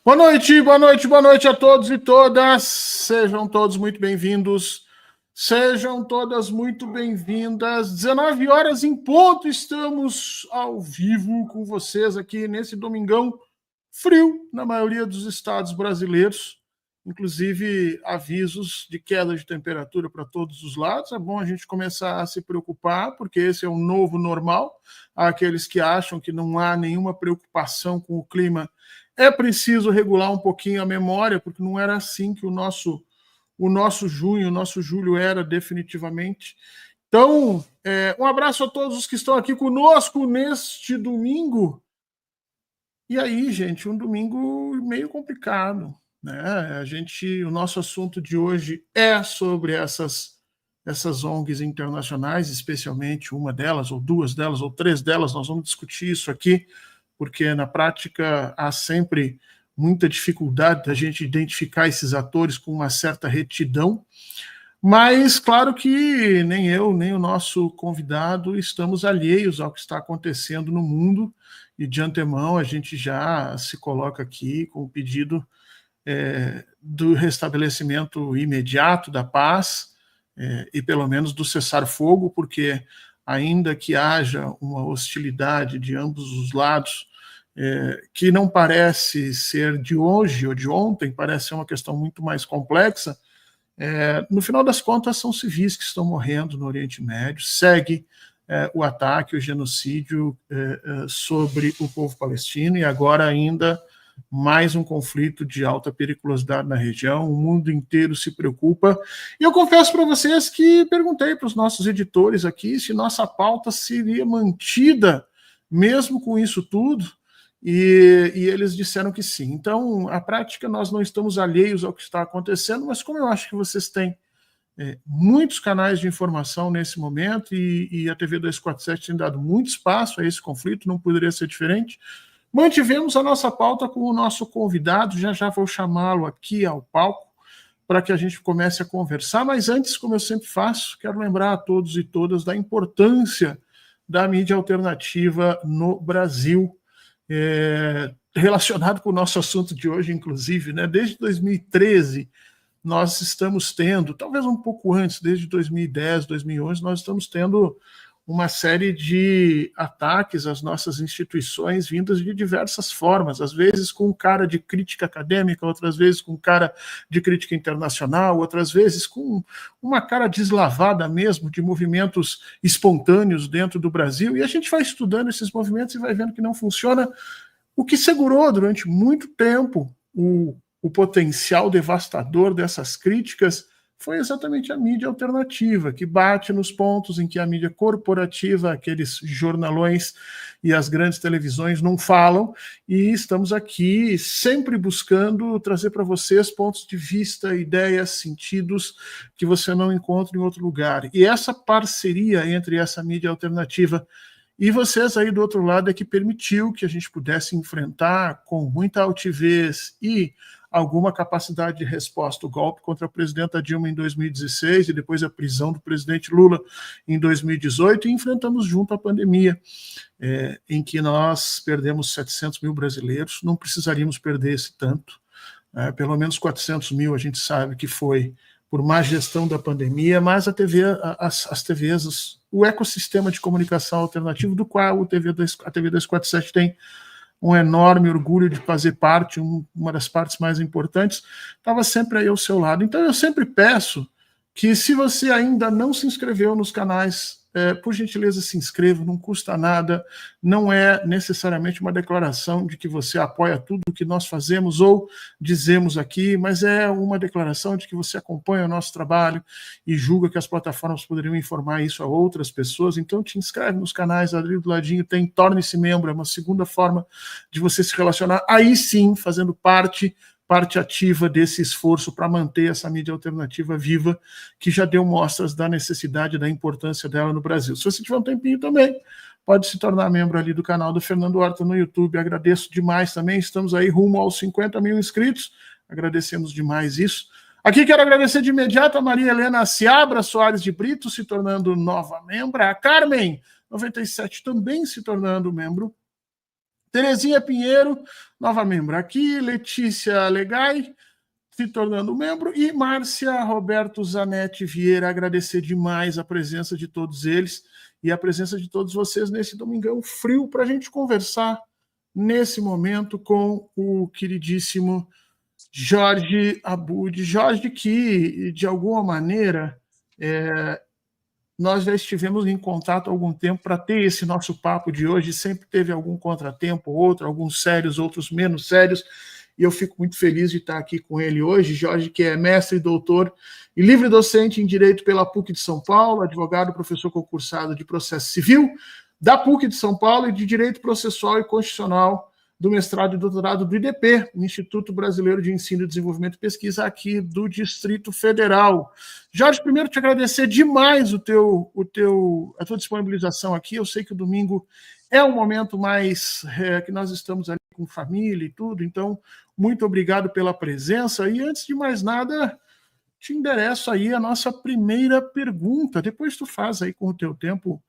Boa noite, boa noite, boa noite a todos e todas. Sejam todos muito bem-vindos. Sejam todas muito bem-vindas. 19 horas em ponto, estamos ao vivo com vocês aqui nesse domingão frio na maioria dos estados brasileiros. Inclusive, avisos de queda de temperatura para todos os lados. É bom a gente começar a se preocupar, porque esse é o novo normal. Há aqueles que acham que não há nenhuma preocupação com o clima. É preciso regular um pouquinho a memória, porque não era assim que o nosso junho, o nosso julho era definitivamente. Então, um abraço a todos os que estão aqui conosco neste domingo. E aí, gente, um domingo meio complicado, né? O nosso assunto de hoje é sobre essas ONGs internacionais, especialmente uma delas, ou duas delas, ou três delas. Nós vamos discutir isso aqui, porque na prática há sempre muita dificuldade da gente identificar esses atores com uma certa retidão, mas claro que nem eu, nem o nosso convidado estamos alheios ao que está acontecendo no mundo, e de antemão a gente já se coloca aqui com o pedido do restabelecimento imediato da paz e pelo menos do cessar-fogo, porque ainda que haja uma hostilidade de ambos os lados, que não parece ser de hoje ou de ontem, parece ser uma questão muito mais complexa, no final das contas são civis que estão morrendo no Oriente Médio, segue o ataque, o genocídio sobre o povo palestino, e agora ainda mais um conflito de alta periculosidade na região. O mundo inteiro se preocupa, e eu confesso para vocês que perguntei para os nossos editores aqui se nossa pauta seria mantida mesmo com isso tudo, e eles disseram que sim. Então, a prática, nós não estamos alheios ao que está acontecendo, mas como eu acho que vocês têm muitos canais de informação nesse momento, e a TV 247 tem dado muito espaço a esse conflito, não poderia ser diferente, mantivemos a nossa pauta com o nosso convidado. Já vou chamá-lo aqui ao palco para que a gente comece a conversar, mas antes, como eu sempre faço, quero lembrar a todos e todas da importância da mídia alternativa no Brasil, relacionado com o nosso assunto de hoje, inclusive, né? Desde 2013, nós estamos tendo, talvez um pouco antes, desde 2010, 2011, nós estamos tendo uma série de ataques às nossas instituições vindas de diversas formas, às vezes com cara de crítica acadêmica, outras vezes com cara de crítica internacional, outras vezes com uma cara deslavada mesmo de movimentos espontâneos dentro do Brasil, e a gente vai estudando esses movimentos e vai vendo que não funciona. O que segurou durante muito tempo o potencial devastador dessas críticas foi exatamente a mídia alternativa, que bate nos pontos em que a mídia corporativa, aqueles jornalões e as grandes televisões não falam, e estamos aqui sempre buscando trazer para vocês pontos de vista, ideias, sentidos que você não encontra em outro lugar. E essa parceria entre essa mídia alternativa e vocês aí do outro lado é que permitiu que a gente pudesse enfrentar com muita altivez e alguma capacidade de resposta o golpe contra a presidenta Dilma em 2016 e depois a prisão do presidente Lula em 2018, e enfrentamos junto a pandemia, em que nós perdemos 700 mil brasileiros. Não precisaríamos perder esse tanto, pelo menos 400 mil a gente sabe que foi por má gestão da pandemia, mas as TVs, o ecossistema de comunicação alternativo, do qual a TV 247 tem um enorme orgulho de fazer parte, uma das partes mais importantes, estava sempre aí ao seu lado. Então eu sempre peço que, se você ainda não se inscreveu nos canais, por gentileza se inscreva, não custa nada, não é necessariamente uma declaração de que você apoia tudo o que nós fazemos ou dizemos aqui, mas é uma declaração de que você acompanha o nosso trabalho e julga que as plataformas poderiam informar isso a outras pessoas. Então te inscreve nos canais, ali do ladinho tem Torne-se Membro, é uma segunda forma de você se relacionar, aí sim, fazendo parte ativa desse esforço para manter essa mídia alternativa viva, que já deu mostras da necessidade, da importância dela no Brasil. Se você tiver um tempinho também, pode se tornar membro ali do canal do Fernando Horta no YouTube. Agradeço demais também, estamos aí rumo aos 50 mil inscritos, agradecemos demais isso. Aqui quero agradecer de imediato a Maria Helena Seabra Soares de Brito, se tornando nova membra, a Carmen 97 também se tornando membro, Terezinha Pinheiro, nova membro aqui, Letícia Legai, se tornando membro, e Márcia Roberto Zanetti Vieira, agradecer demais a presença de todos eles e a presença de todos vocês nesse domingão frio para a gente conversar nesse momento com o queridíssimo Jorge Abud. Jorge, que de alguma maneira nós já estivemos em contato há algum tempo para ter esse nosso papo de hoje, sempre teve algum contratempo ou outro, alguns sérios, outros menos sérios, e eu fico muito feliz de estar aqui com ele hoje. Jorge, que é mestre e doutor e livre docente em Direito pela PUC de São Paulo, advogado, professor concursado de Processo Civil da PUC de São Paulo e de Direito Processual e Constitucional do mestrado e doutorado do IDP, o Instituto Brasileiro de Ensino, Desenvolvimento e Pesquisa, aqui do Distrito Federal. Jorge, primeiro te agradecer demais a tua disponibilização aqui. Eu sei que o domingo é um momento mais que nós estamos ali com família e tudo, então, muito obrigado pela presença. E antes de mais nada, te endereço aí a nossa primeira pergunta. Depois tu faz aí com o teu tempo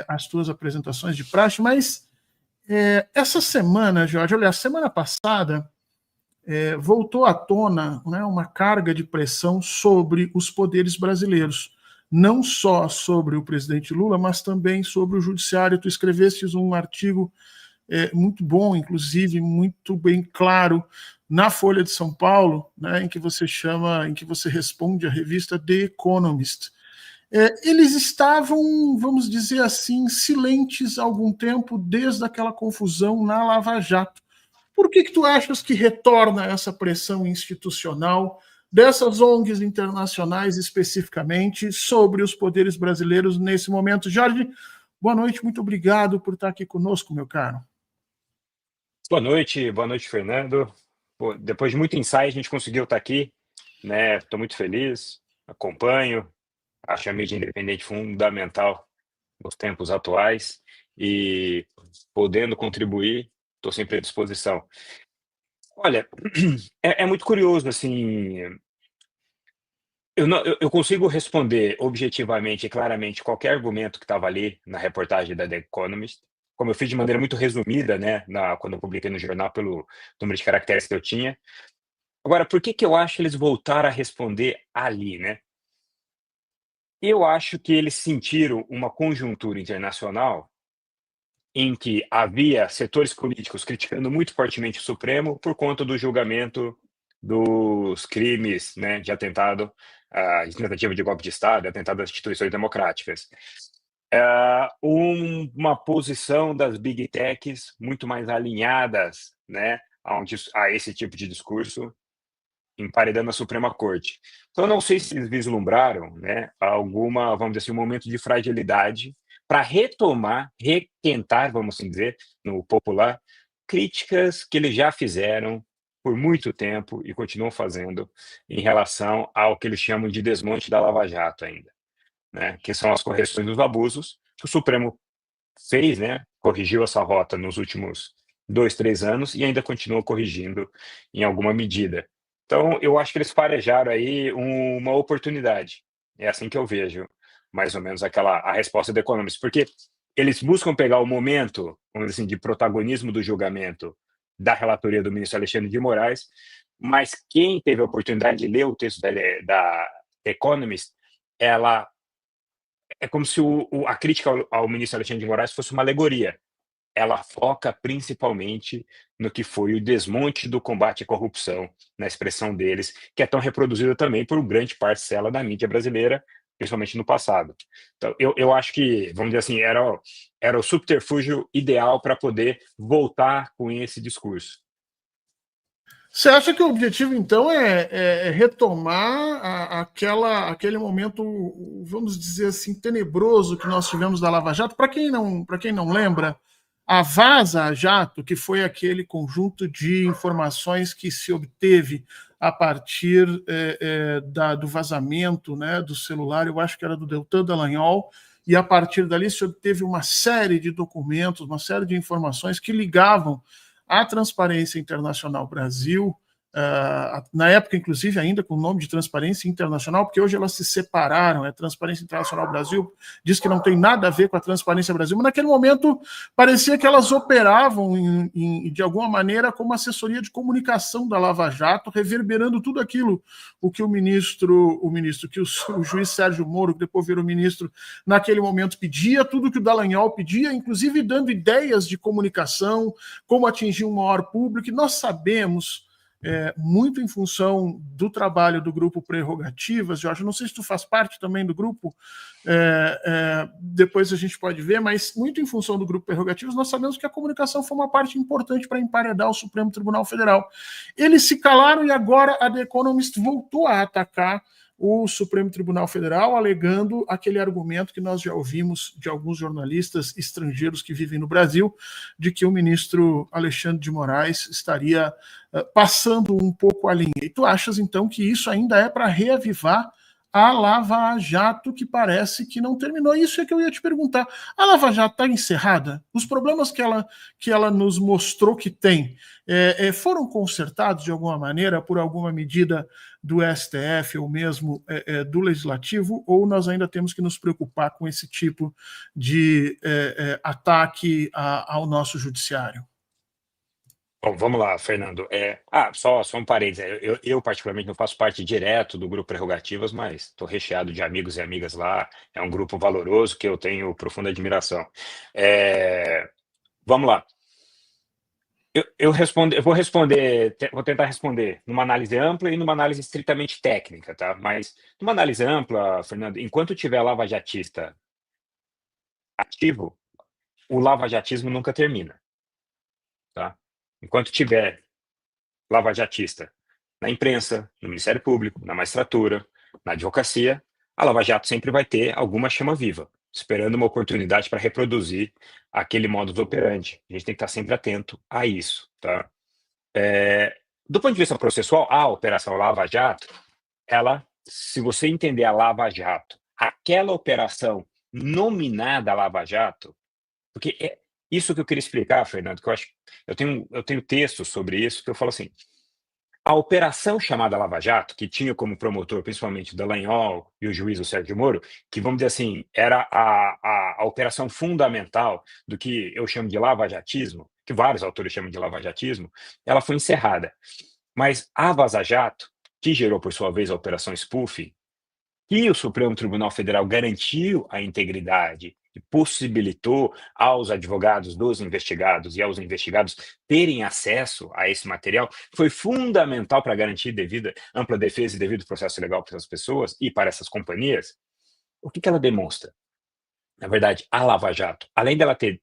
as tuas apresentações de praxe, mas essa semana, Jorge, olha, a semana passada voltou à tona, né, uma carga de pressão sobre os poderes brasileiros, não só sobre o presidente Lula, mas também sobre o judiciário. Tu escrevestes um artigo muito bom, inclusive, muito bem claro, na Folha de São Paulo, né, em que você responde à revista The Economist. Eles estavam, vamos dizer assim, silentes há algum tempo, desde aquela confusão na Lava Jato. Por que tu achas que retorna essa pressão institucional dessas ONGs internacionais, especificamente, sobre os poderes brasileiros nesse momento? Jorge, boa noite, muito obrigado por estar aqui conosco, meu caro. Boa noite, Fernando. Pô, depois de muito ensaio, a gente conseguiu estar aqui, né? Estou muito feliz, acompanho. Acho a mídia independente fundamental nos tempos atuais e, podendo contribuir, estou sempre à disposição. Olha, é muito curioso, assim, eu consigo responder objetivamente e claramente qualquer argumento que estava ali na reportagem da The Economist, como eu fiz de maneira muito resumida, né, quando eu publiquei no jornal, pelo número de caracteres que eu tinha. Agora, por que eu acho que eles voltaram a responder ali, né? Eu acho que eles sentiram uma conjuntura internacional em que havia setores políticos criticando muito fortemente o Supremo por conta do julgamento dos crimes, né, de atentado, de tentativa de golpe de Estado, atentado às instituições democráticas. Uma posição das Big Techs muito mais alinhadas, né, a esse tipo de discurso, emparedando a Suprema Corte. Então, eu não sei se eles vislumbraram, né, vamos dizer assim, um momento de fragilidade para requentar, vamos assim dizer, no popular, críticas que eles já fizeram por muito tempo e continuam fazendo em relação ao que eles chamam de desmonte da Lava Jato ainda, né, que são as correções dos abusos que o Supremo fez, né, corrigiu essa rota nos últimos 2, 3 anos e ainda continua corrigindo em alguma medida. Então, eu acho que eles farejaram aí uma oportunidade. É assim que eu vejo, mais ou menos, a resposta do Economist. Porque eles buscam pegar o momento, vamos dizer assim, de protagonismo do julgamento da relatoria do ministro Alexandre de Moraes, mas quem teve a oportunidade de ler o texto da Economist, é como se a crítica ao ministro Alexandre de Moraes fosse uma alegoria. Ela foca principalmente no que foi o desmonte do combate à corrupção, na expressão deles, que é tão reproduzida também por grande parcela da mídia brasileira, principalmente no passado. Então, eu acho que, vamos dizer assim, era o subterfúgio ideal para poder voltar com esse discurso. Você acha que o objetivo, então, é retomar aquele momento, vamos dizer assim, tenebroso que nós tivemos da Lava Jato? Para quem não lembra, a Vaza Jato, que foi aquele conjunto de informações que se obteve a partir do vazamento, né, do celular, eu acho que era do Deltan Dallagnol, e a partir dali se obteve uma série de documentos, uma série de informações que ligavam a Transparência Internacional Brasil na época, inclusive, ainda com o nome de Transparência Internacional, porque hoje elas se separaram, Transparência Internacional Brasil, diz que não tem nada a ver com a Transparência Brasil, mas naquele momento parecia que elas operavam, de alguma maneira, como assessoria de comunicação da Lava Jato, reverberando tudo aquilo o que que o juiz Sérgio Moro, que depois virou ministro, naquele momento pedia, tudo que o Dallagnol pedia, inclusive dando ideias de comunicação, como atingir um maior público, e nós sabemos, muito em função do trabalho do grupo Prerrogativas, Jorge, não sei se tu faz parte também do grupo, depois a gente pode ver, mas muito em função do grupo Prerrogativas, nós sabemos que a comunicação foi uma parte importante para emparedar o Supremo Tribunal Federal. Eles se calaram e agora a The Economist voltou a atacar o Supremo Tribunal Federal, alegando aquele argumento que nós já ouvimos de alguns jornalistas estrangeiros que vivem no Brasil, de que o ministro Alexandre de Moraes estaria passando um pouco a linha. E tu achas, então, que isso ainda é para reavivar a Lava Jato, que parece que não terminou? Isso é que eu ia te perguntar. A Lava Jato está encerrada? Os problemas que ela nos mostrou que tem foram consertados de alguma maneira por alguma medida do STF ou mesmo do Legislativo, ou nós ainda temos que nos preocupar com esse tipo de ataque ao nosso judiciário? Bom, vamos lá, Fernando. Só um parênteses. Eu, particularmente, não faço parte direto do grupo Prerrogativas, mas estou recheado de amigos e amigas lá. É um grupo valoroso que eu tenho profunda admiração. Vamos lá. Vou tentar responder numa análise ampla e numa análise estritamente técnica, tá? Mas numa análise ampla, Fernando, enquanto tiver lavajatista ativo, o lavajatismo nunca termina, tá? Enquanto tiver lavajatista na imprensa, no Ministério Público, na magistratura, na advocacia, a Lava Jato sempre vai ter alguma chama viva, esperando uma oportunidade para reproduzir aquele modus operandi. A gente tem que estar sempre atento a isso, tá? Do ponto de vista processual, a Operação Lava Jato, se você entender a Lava Jato, aquela operação nominada Lava Jato, porque é isso que eu queria explicar, Fernando, que eu tenho textos sobre isso, que eu falo assim, a operação chamada Lava Jato, que tinha como promotor principalmente o Dallagnol e o juiz o Sérgio Moro, que, vamos dizer assim, era a operação fundamental do que eu chamo de lavajatismo, que vários autores chamam de lavajatismo, ela foi encerrada. Mas a Vaza Jato, que gerou, por sua vez, a Operação Spoof, que o Supremo Tribunal Federal garantiu a integridade e possibilitou aos advogados dos investigados e aos investigados terem acesso a esse material, foi fundamental para garantir ampla defesa e devido processo legal para essas pessoas e para essas companhias. O que ela demonstra? Na verdade, a Lava Jato, além dela ter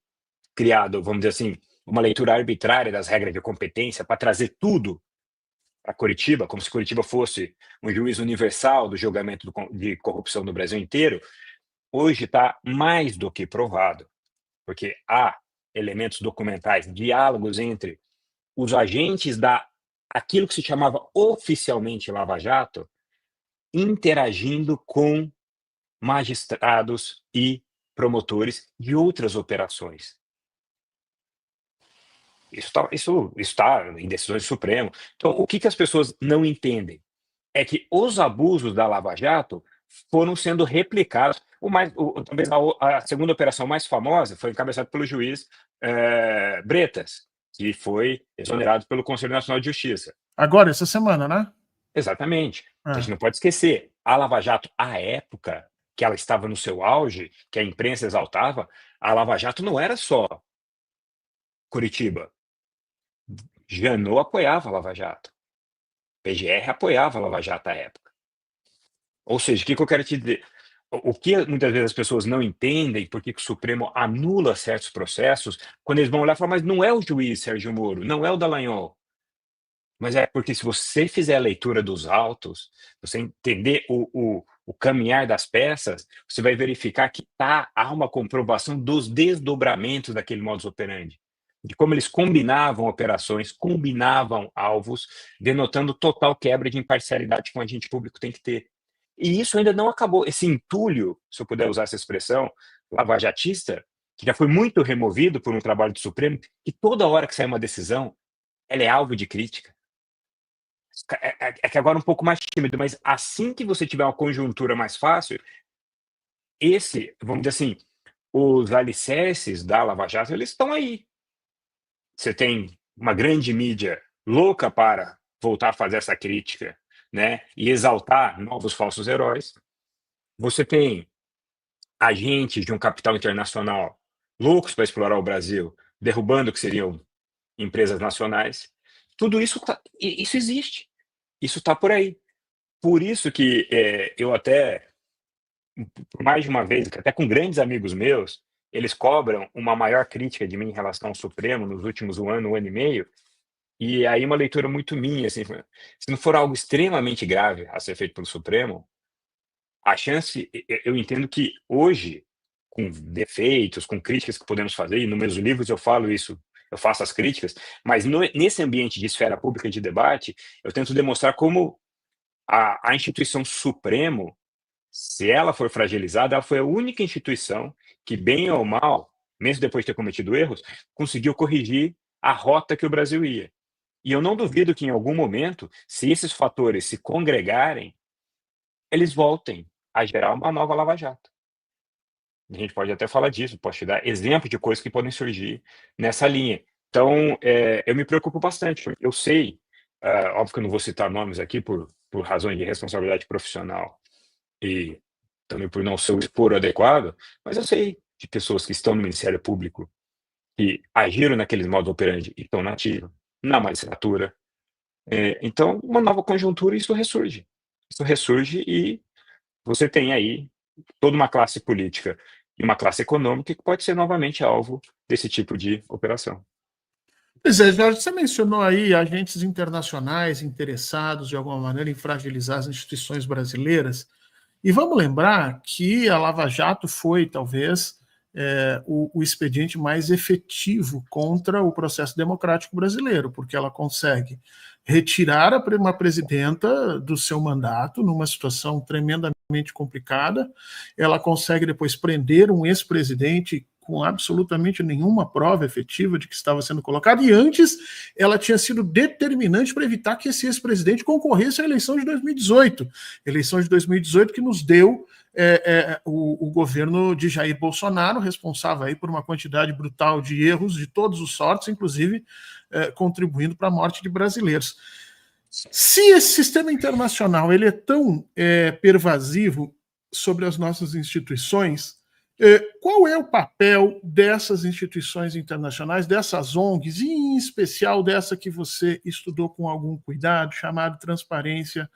criado, vamos dizer assim, uma leitura arbitrária das regras de competência para trazer tudo a Curitiba, como se Curitiba fosse um juiz universal do julgamento de corrupção no Brasil inteiro, hoje está mais do que provado, porque há elementos documentais, diálogos entre os agentes aquilo que se chamava oficialmente Lava Jato, interagindo com magistrados e promotores de outras operações. Isso está em decisões do Supremo. Então, o que as pessoas não entendem é que os abusos da Lava Jato foram sendo replicados. Talvez a segunda operação mais famosa foi encabeçada pelo juiz Bretas, que foi exonerado pelo Conselho Nacional de Justiça. Agora, essa semana, né? Exatamente. A gente não pode esquecer, a Lava Jato, à época que ela estava no seu auge, que a imprensa exaltava, a Lava Jato não era só Curitiba. Janot apoiava a Lava Jato. PGR apoiava a Lava Jato à época. Ou seja, o que eu quero te dizer? O que muitas vezes as pessoas não entendem, porque o Supremo anula certos processos, quando eles vão olhar e falar, mas não é o juiz Sérgio Moro, não é o Dallagnol. Mas é porque se você fizer a leitura dos autos, você entender o caminhar das peças, você vai verificar que há uma comprovação dos desdobramentos daquele modus operandi, de como eles combinavam operações, combinavam alvos, denotando total quebra de imparcialidade que um agente público tem que ter. E isso ainda não acabou. Esse entulho, se eu puder usar essa expressão, lavajatista, que já foi muito removido por um trabalho do Supremo, que toda hora que sai uma decisão, ela é alvo de crítica. É que agora é um pouco mais tímido, mas assim que você tiver uma conjuntura mais fácil, vamos dizer assim, os alicerces da Lava Jato, eles estão aí. Você tem uma grande mídia louca para voltar a fazer essa crítica, né, e exaltar novos falsos heróis. Você tem agentes de um capital internacional loucos para explorar o Brasil, derrubando o que seriam empresas nacionais. Tudo isso isso existe, isso está por aí. Por isso que eu até, por mais de uma vez, até com grandes amigos meus, eles cobram uma maior crítica de mim em relação ao Supremo nos últimos um ano e meio, e aí uma leitura muito minha, assim, se não for algo extremamente grave a ser feito pelo Supremo, a chance, eu entendo que hoje, com defeitos, com críticas que podemos fazer, e nos meus livros eu falo isso, eu faço as críticas, mas nesse ambiente de esfera pública de debate, eu tento demonstrar como a instituição Supremo, se ela for fragilizada, ela foi a única instituição que, bem ou mal, mesmo depois de ter cometido erros, conseguiu corrigir a rota que o Brasil ia. E eu não duvido que em algum momento, se esses fatores se congregarem, eles voltem a gerar uma nova Lava Jato. A gente pode até falar disso, posso te dar exemplo de coisas que podem surgir nessa linha. Então, eu me preocupo bastante. Eu sei, óbvio que eu não vou citar nomes aqui por razões de responsabilidade profissional e também por não ser o expor adequado, mas eu sei de pessoas que estão no Ministério Público que agiram naqueles modos operandi e estão na ativa, na magistratura. Então, uma nova conjuntura, isso ressurge. Isso ressurge e você tem aí toda uma classe política e uma classe econômica que pode ser novamente alvo desse tipo de operação. Pois é, Jorge, você mencionou aí agentes internacionais interessados de alguma maneira em fragilizar as instituições brasileiras. E vamos lembrar que a Lava Jato foi, talvez, o expediente mais efetivo contra o processo democrático brasileiro, porque ela consegue retirar uma presidenta do seu mandato numa situação tremendamente complicada, ela consegue depois prender um ex-presidente com absolutamente nenhuma prova efetiva de que estava sendo colocado, e antes ela tinha sido determinante para evitar que esse ex-presidente concorresse à eleição de 2018, eleição de 2018 que nos deu o governo de Jair Bolsonaro, responsável aí por uma quantidade brutal de erros de todos os sortes, inclusive contribuindo para a morte de brasileiros. Se esse sistema internacional ele é tão pervasivo sobre as nossas instituições, qual é o papel dessas instituições internacionais, dessas ONGs, e em especial dessa que você estudou com algum cuidado, chamada Transparência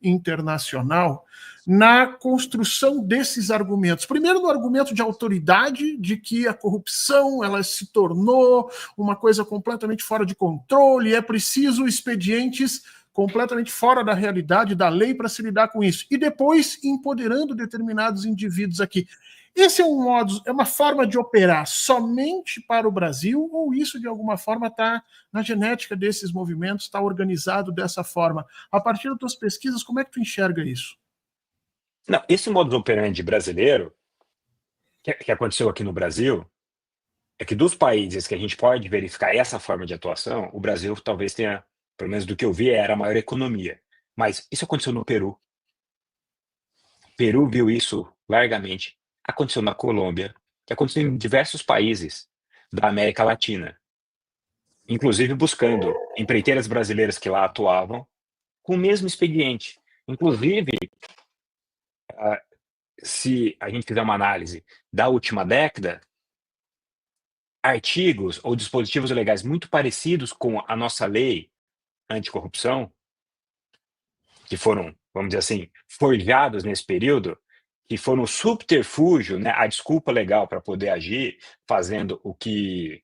Internacional, na construção desses argumentos? Primeiro, no argumento de autoridade, de que a corrupção ela se tornou uma coisa completamente fora de controle, é preciso expedientes completamente fora da realidade da lei para se lidar com isso. E depois, empoderando determinados indivíduos aqui. Esse é uma forma de operar somente para o Brasil, ou isso de alguma forma está na genética desses movimentos, está organizado dessa forma? A partir das tuas pesquisas, como é que tu enxerga isso? Não, esse modus operandi brasileiro, que aconteceu aqui no Brasil, é que dos países que a gente pode verificar essa forma de atuação, o Brasil talvez tenha, pelo menos do que eu vi, era a maior economia. Mas isso aconteceu no Peru. O Peru viu isso largamente. Aconteceu na Colômbia, que aconteceu em diversos países da América Latina, inclusive buscando empreiteiras brasileiras que lá atuavam com o mesmo expediente. Inclusive, se a gente fizer uma análise da última década, artigos ou dispositivos legais muito parecidos com a nossa lei anticorrupção, que foram, vamos dizer assim, forjados nesse período, que foram o subterfúgio, né, a desculpa legal para poder agir, fazendo o que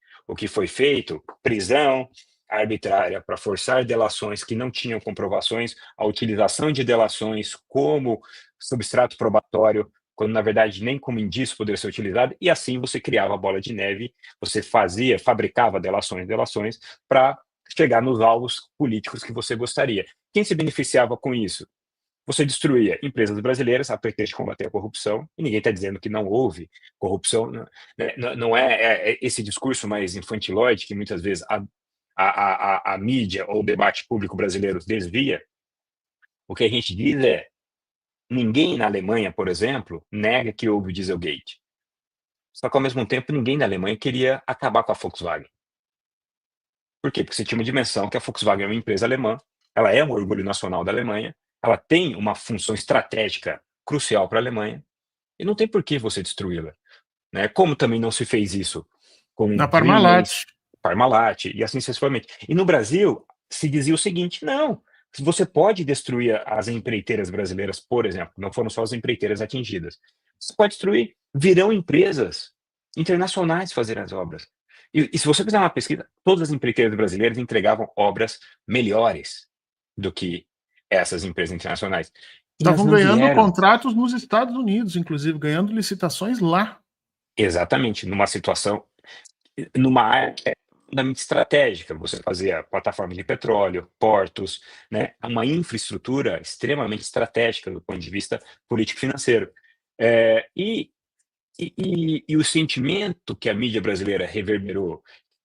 foi feito, prisão arbitrária para forçar delações que não tinham comprovações, a utilização de delações como substrato probatório, quando na verdade nem como indício poderia ser utilizado, e assim você criava a bola de neve, você fabricava delações para chegar nos alvos políticos que você gostaria. Quem se beneficiava com isso? Você destruía empresas brasileiras a pretexto de combater a corrupção, e ninguém está dizendo que não houve corrupção, né? Não é esse discurso mais infantilóide que muitas vezes a mídia ou o debate público brasileiro desvia, o que a gente diz é: ninguém na Alemanha, por exemplo, nega que houve o Dieselgate. Só que, ao mesmo tempo, ninguém na Alemanha queria acabar com a Volkswagen. Por quê? Porque você tinha uma dimensão que a Volkswagen é uma empresa alemã, ela é um orgulho nacional da Alemanha, ela tem uma função estratégica crucial para a Alemanha, e não tem por que você destruí-la, né? Como também não se fez isso com Na Parmalat. Siemens, Parmalat e assim sucessivamente. E no Brasil se dizia o seguinte: não, você pode destruir as empreiteiras brasileiras, por exemplo, não foram só as empreiteiras atingidas. Você pode destruir, virão empresas internacionais fazer as obras. E se você fizer uma pesquisa, todas as empreiteiras brasileiras entregavam obras melhores do que essas empresas internacionais. E elas Estavam não ganhando vieram. contratos nos Estados Unidos, inclusive, ganhando licitações lá. Exatamente, numa situação, numa área que é fundamentalmente estratégica, você fazia plataformas de petróleo, portos, né, uma infraestrutura extremamente estratégica do ponto de vista político-financeiro. E o sentimento que a mídia brasileira reverberou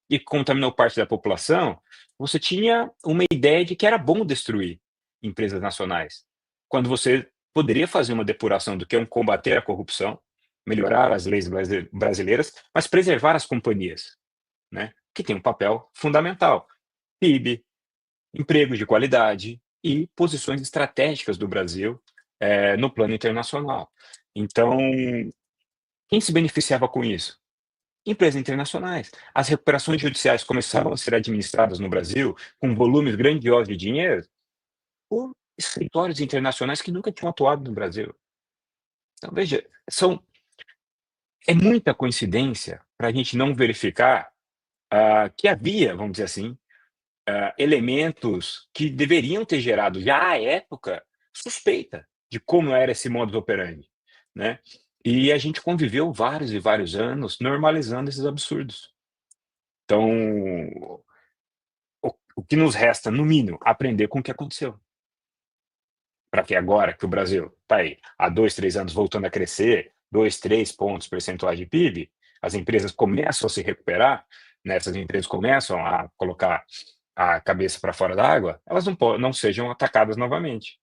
e contaminou parte da população, você tinha uma ideia de que era bom destruir empresas nacionais, quando você poderia fazer uma depuração do que é um combater a corrupção, melhorar as leis brasileiras, mas preservar as companhias, né, que tem um papel fundamental. PIB, empregos de qualidade e posições estratégicas do Brasil, no plano internacional. Então, quem se beneficiava com isso? Empresas internacionais. As recuperações judiciais começaram a ser administradas no Brasil com volumes grandiosos de dinheiro por escritórios internacionais que nunca tinham atuado no Brasil. Então, veja, é muita coincidência para a gente não verificar que havia, vamos dizer assim, elementos que deveriam ter gerado, já à época, suspeita de como era esse modus operandi, né? E a gente conviveu vários e vários anos normalizando esses absurdos. Então, o que nos resta, no mínimo, aprender com o que aconteceu. Para que agora que o Brasil está aí há 2, 3 anos voltando a crescer, 2, 3 pontos percentuais de PIB, as empresas começam a se recuperar, né, essas empresas começam a colocar a cabeça para fora da água, elas não sejam atacadas novamente.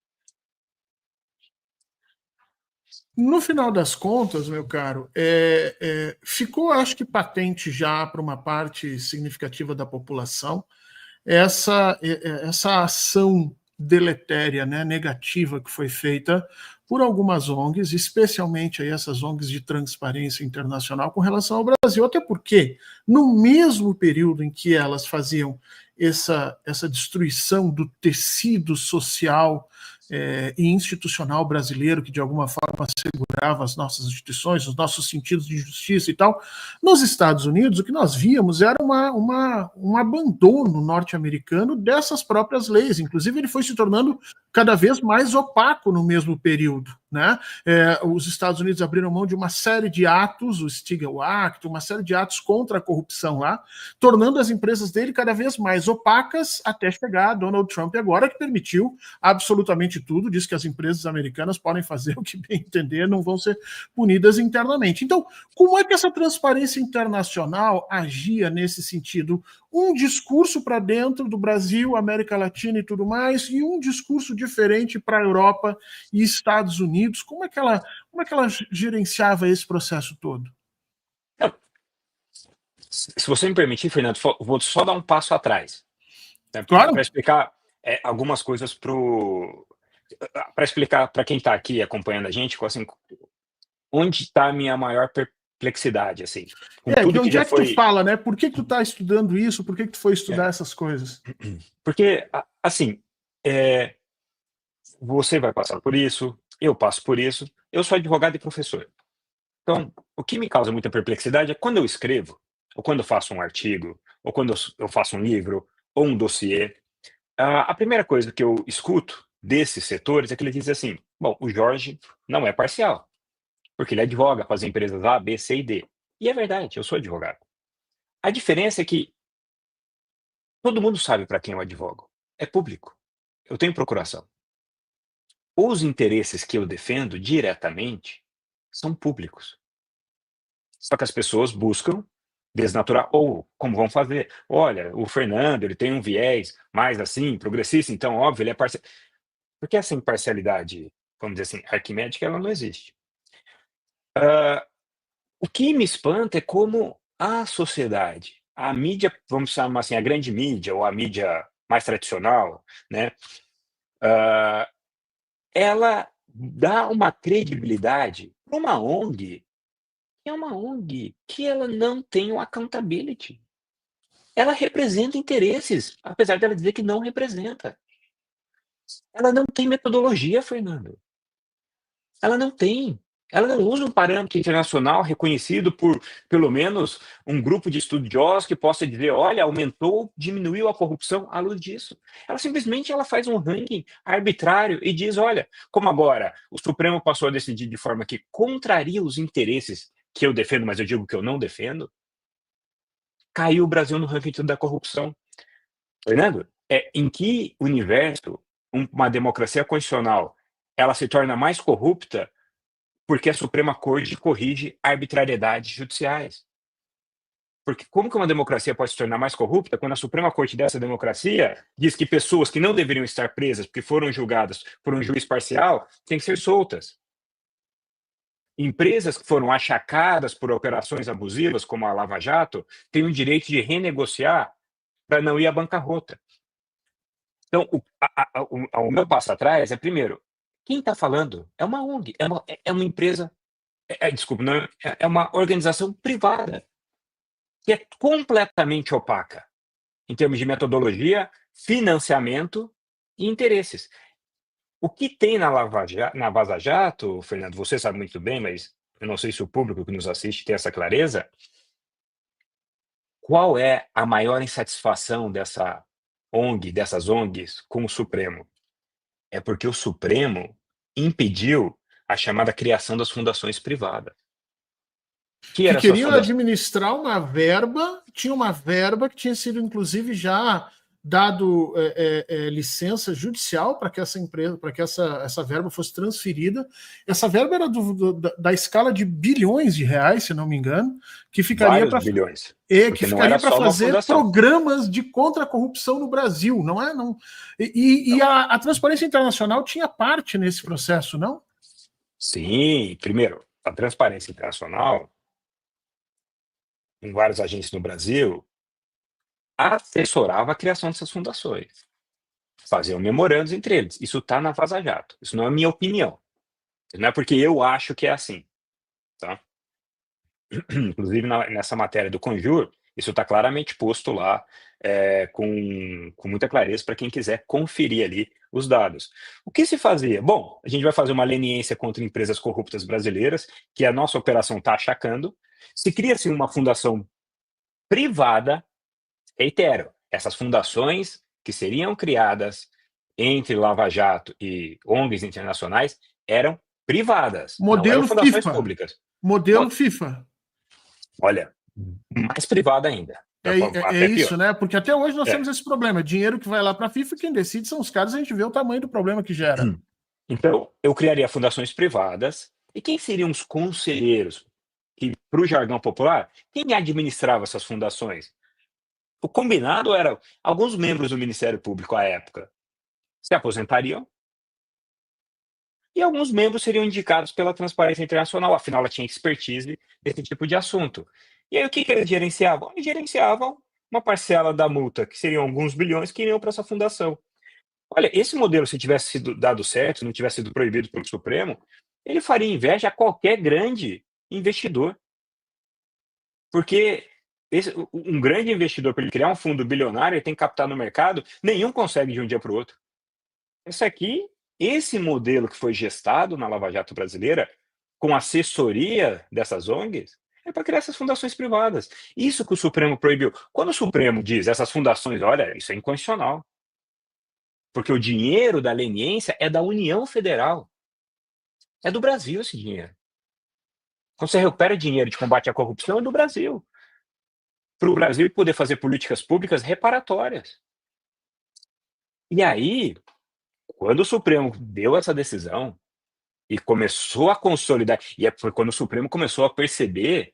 No final das contas, meu caro, ficou, acho que, patente já para uma parte significativa da população essa ação deletéria, né, negativa que foi feita por algumas ONGs, especialmente aí essas ONGs de transparência internacional com relação ao Brasil, até porque no mesmo período em que elas faziam essa destruição do tecido social e institucional brasileiro, que de alguma forma assegurava as nossas instituições, os nossos sentidos de justiça e tal, nos Estados Unidos o que nós víamos era um abandono norte-americano dessas próprias leis. Inclusive, ele foi se tornando cada vez mais opaco no mesmo período. Né? Os Estados Unidos abriram mão de uma série de atos, o Stigl Act, uma série de atos contra a corrupção lá, tornando as empresas dele cada vez mais opacas, até chegar a Donald Trump agora, que permitiu absolutamente tudo, diz que as empresas americanas podem fazer o que bem entender, não vão ser punidas internamente. Então, como é que essa transparência internacional agia nesse sentido? Um discurso para dentro do Brasil, América Latina e tudo mais, e um discurso diferente para a Europa e Estados Unidos. Como é que ela gerenciava esse processo todo? Se você me permitir, Fernando, vou só dar um passo atrás, né, Claro. para explicar algumas coisas para explicar para quem está aqui acompanhando a gente, assim, onde está a minha maior perplexidade, assim, com De tudo que onde já é que tu foi. fala, né? Por que tu está estudando isso? Por que tu foi estudar essas coisas? Porque, assim, você vai passar por isso, eu passo por isso, eu sou advogado e professor. Então, o que me causa muita perplexidade é quando eu escrevo, ou quando eu faço um artigo, ou quando eu faço um livro, ou um dossiê, a primeira coisa que eu escuto desses setores é que ele diz assim: bom, o Jorge não é parcial, porque ele advoga para as empresas A, B, C e D. E é verdade, eu sou advogado. A diferença é que todo mundo sabe para quem eu advogo. É público. Eu tenho procuração. Os interesses que eu defendo diretamente são públicos. Só que as pessoas buscam desnaturar, ou como vão fazer? Olha, o Fernando, ele tem um viés mais assim, progressista, então, óbvio, ele é parcial. Porque essa imparcialidade, vamos dizer assim, arquimédica, ela não existe. O que me espanta é como a sociedade, a mídia, vamos chamar assim, a grande mídia ou a mídia mais tradicional, né, hã, ela dá uma credibilidade para uma ONG, que é uma ONG que ela não tem o accountability. Ela representa interesses, apesar dela dizer que não representa. Ela não tem metodologia, Fernando. Ela não tem. Ela não usa um parâmetro internacional reconhecido por, pelo menos, um grupo de estudiosos que possa dizer: "Olha, aumentou, diminuiu a corrupção à luz disso". Ela simplesmente ela faz um ranking arbitrário e diz: "Olha, como agora o Supremo passou a decidir de forma que contraria os interesses que eu defendo, mas eu digo que eu não defendo, caiu o Brasil no ranking da corrupção". Fernando, em que universo uma democracia constitucional ela se torna mais corrupta porque a Suprema Corte corrige arbitrariedades judiciais? Porque como que uma democracia pode se tornar mais corrupta quando a Suprema Corte dessa democracia diz que pessoas que não deveriam estar presas porque foram julgadas por um juiz parcial têm que ser soltas? Empresas que foram achacadas por operações abusivas, como a Lava Jato, têm o direito de renegociar para não ir à bancarrota. Então, o meu passo atrás é, primeiro, quem está falando é uma ONG, é uma empresa, desculpa, não, é uma organização privada, que é completamente opaca, em termos de metodologia, financiamento e interesses. O que tem na Vaza Jato, Fernando, você sabe muito bem, mas eu não sei se o público que nos assiste tem essa clareza, qual é a maior insatisfação dessa ONG, dessas ONGs com o Supremo? É porque o Supremo impediu a chamada criação das fundações privadas. Que Que eram essas queriam fundações? administrar uma verba, tinha uma verba que tinha sido, inclusive, já dado licença judicial para que essa empresa, para que essa verba fosse transferida. Essa verba era da escala de bilhões de reais, se não me engano, que ficaria Vários para bilhões, porque não era só uma fazer fundação. programas de contra a corrupção no Brasil, não é? Não. E a Transparência Internacional tinha parte nesse processo, não? Sim, primeiro, a Transparência Internacional, em vários agentes no Brasil, assessorava a criação dessas fundações, faziam memorandos entre eles. Isso está na Vaza Jato, isso não é minha opinião, não é porque eu acho que é assim, tá? Inclusive nessa matéria do Conjur, isso está claramente posto lá, com muita clareza para quem quiser conferir ali os dados. O que se fazia? Bom, a gente vai fazer uma leniência contra empresas corruptas brasileiras, que a nossa operação está achacando. Se cria-se uma fundação privada, reitero, essas fundações que seriam criadas entre Lava Jato e ONGs internacionais eram privadas, não eram Modelo fundações FIFA. públicas. Modelo FIFA. Olha, mais privada ainda, É até pior. isso, né? Porque até hoje nós É. temos esse problema. Dinheiro que vai lá para a FIFA, quem decide são os caras, a gente vê o tamanho do problema que gera. Então, eu criaria fundações privadas, e quem seriam os conselheiros? Que, para o jargão popular, quem administrava essas fundações? O combinado era alguns membros do Ministério Público à época se aposentariam e alguns membros seriam indicados pela Transparência Internacional, afinal ela tinha expertise nesse tipo de assunto. E aí o que eles gerenciavam? Eles gerenciavam uma parcela da multa, que seriam alguns bilhões, que iriam para essa fundação. Olha, esse modelo, se tivesse sido dado certo, não tivesse sido proibido pelo Supremo, ele faria inveja a qualquer grande investidor. Porque um grande investidor, para ele criar um fundo bilionário, ele tem que captar no mercado, nenhum consegue de um dia para o outro. Isso aqui, esse modelo que foi gestado na Lava Jato brasileira, com assessoria dessas ONGs, é para criar essas fundações privadas. Isso que o Supremo proibiu. Quando o Supremo diz essas fundações, olha, isso é inconstitucional. Porque o dinheiro da leniência é da União Federal. É do Brasil esse dinheiro. Quando você recupera dinheiro de combate à corrupção, é do Brasil. Para o Brasil poder fazer políticas públicas reparatórias. E aí, quando o Supremo deu essa decisão e começou a consolidar, foi quando o Supremo começou a perceber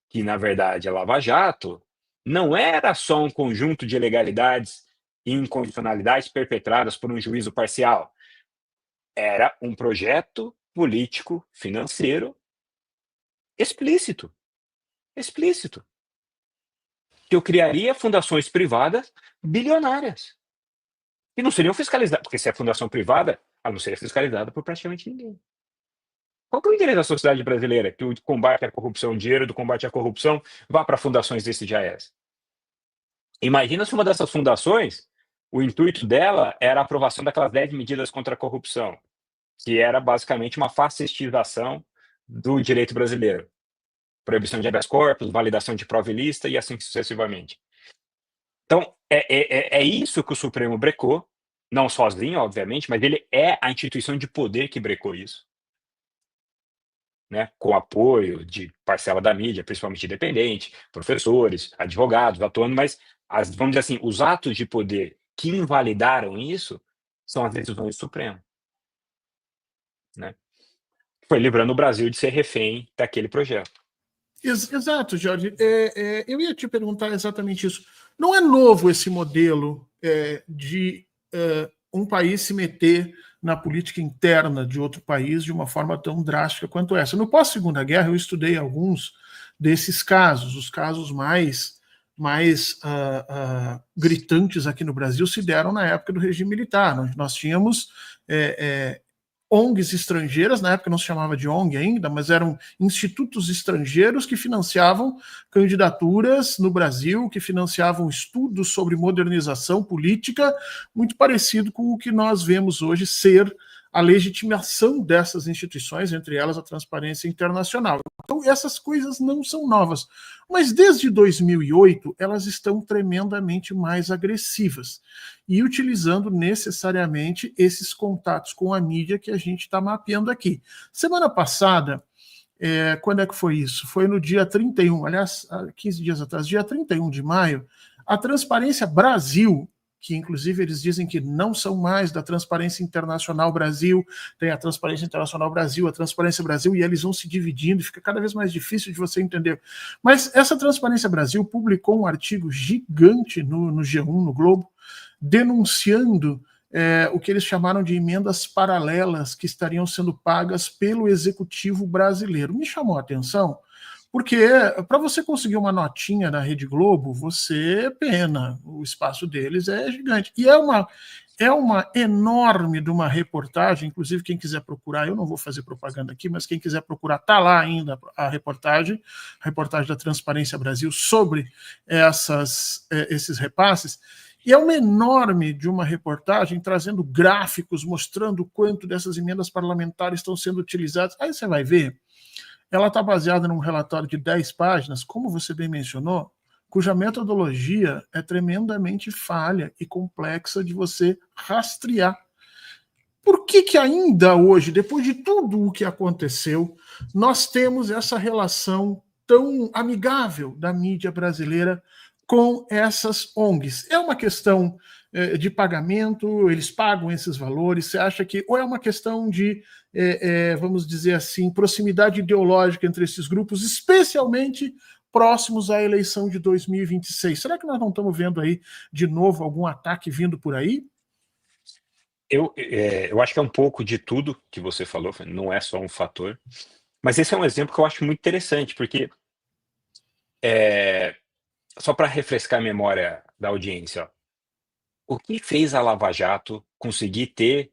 que, na verdade, a Lava Jato não era só um conjunto de ilegalidades e inconstitucionalidades perpetradas por um juízo parcial. Era um projeto político financeiro explícito, explícito, que eu criaria fundações privadas bilionárias, que não seriam fiscalizadas, porque se é fundação privada, ela não seria fiscalizada por praticamente ninguém. Qual que é o interesse da sociedade brasileira? Que o combate à corrupção, o dinheiro do combate à corrupção vá para fundações desse JAS. Imagina se uma dessas fundações, o intuito dela era a aprovação daquelas 10 medidas contra a corrupção, que era basicamente uma fascistização do direito brasileiro. Proibição de habeas corpus, validação de prova ilícita e assim sucessivamente. Então, é isso que o Supremo brecou, não sozinho, obviamente, mas ele é a instituição de poder que brecou isso, né, com apoio de parcela da mídia, principalmente independente, professores, advogados atuando, mas vamos dizer assim, os atos de poder que invalidaram isso são as decisões do Supremo, né? Foi livrando o Brasil de ser refém daquele projeto. Exato, Jorge. Eu ia te perguntar exatamente isso. Não é novo esse modelo de um país se meter na política interna de outro país de uma forma tão drástica quanto essa. No pós-Segunda Guerra, eu estudei alguns desses casos. Os casos mais gritantes aqui no Brasil se deram na época do regime militar, onde nós tínhamos ONGs estrangeiras, na época não se chamava de ONG ainda, mas eram institutos estrangeiros que financiavam candidaturas no Brasil, que financiavam estudos sobre modernização política, muito parecido com o que nós vemos hoje ser a legitimação dessas instituições, entre elas a Transparência Internacional. Então, essas coisas não são novas. Mas desde 2008, elas estão tremendamente mais agressivas e utilizando necessariamente esses contatos com a mídia que a gente está mapeando aqui. Semana passada, quando é que foi isso? Foi no dia 31, aliás, 15 dias atrás, dia 31 de maio, a Transparência Brasil, que inclusive eles dizem que não são mais da Transparência Internacional Brasil, tem a Transparência Internacional Brasil, a Transparência Brasil, e eles vão se dividindo, fica cada vez mais difícil de você entender. Mas essa Transparência Brasil publicou um artigo gigante no G1, no Globo, denunciando o que eles chamaram de emendas paralelas que estariam sendo pagas pelo Executivo brasileiro. Me chamou a atenção, porque para você conseguir uma notinha na Rede Globo, você pena, o espaço deles é gigante. E é uma enorme de uma reportagem, inclusive quem quiser procurar, eu não vou fazer propaganda aqui, mas quem quiser procurar, está lá ainda a reportagem da Transparência Brasil sobre esses repasses, e é uma enorme de uma reportagem trazendo gráficos, mostrando quanto dessas emendas parlamentares estão sendo utilizadas. Aí você vai ver, ela está baseada num relatório de 10 páginas, como você bem mencionou, cuja metodologia é tremendamente falha e complexa de você rastrear. Por que ainda hoje, depois de tudo o que aconteceu, nós temos essa relação tão amigável da mídia brasileira com essas ONGs? É uma questão de pagamento, eles pagam esses valores, você acha que, ou é uma questão de, vamos dizer assim, proximidade ideológica entre esses grupos, especialmente próximos à eleição de 2026? Será que nós não estamos vendo aí, de novo, algum ataque vindo por aí? Eu acho que é um pouco de tudo que você falou, não é só um fator, mas esse é um exemplo que eu acho muito interessante, porque só para refrescar a memória da audiência, ó, o que fez a Lava Jato conseguir ter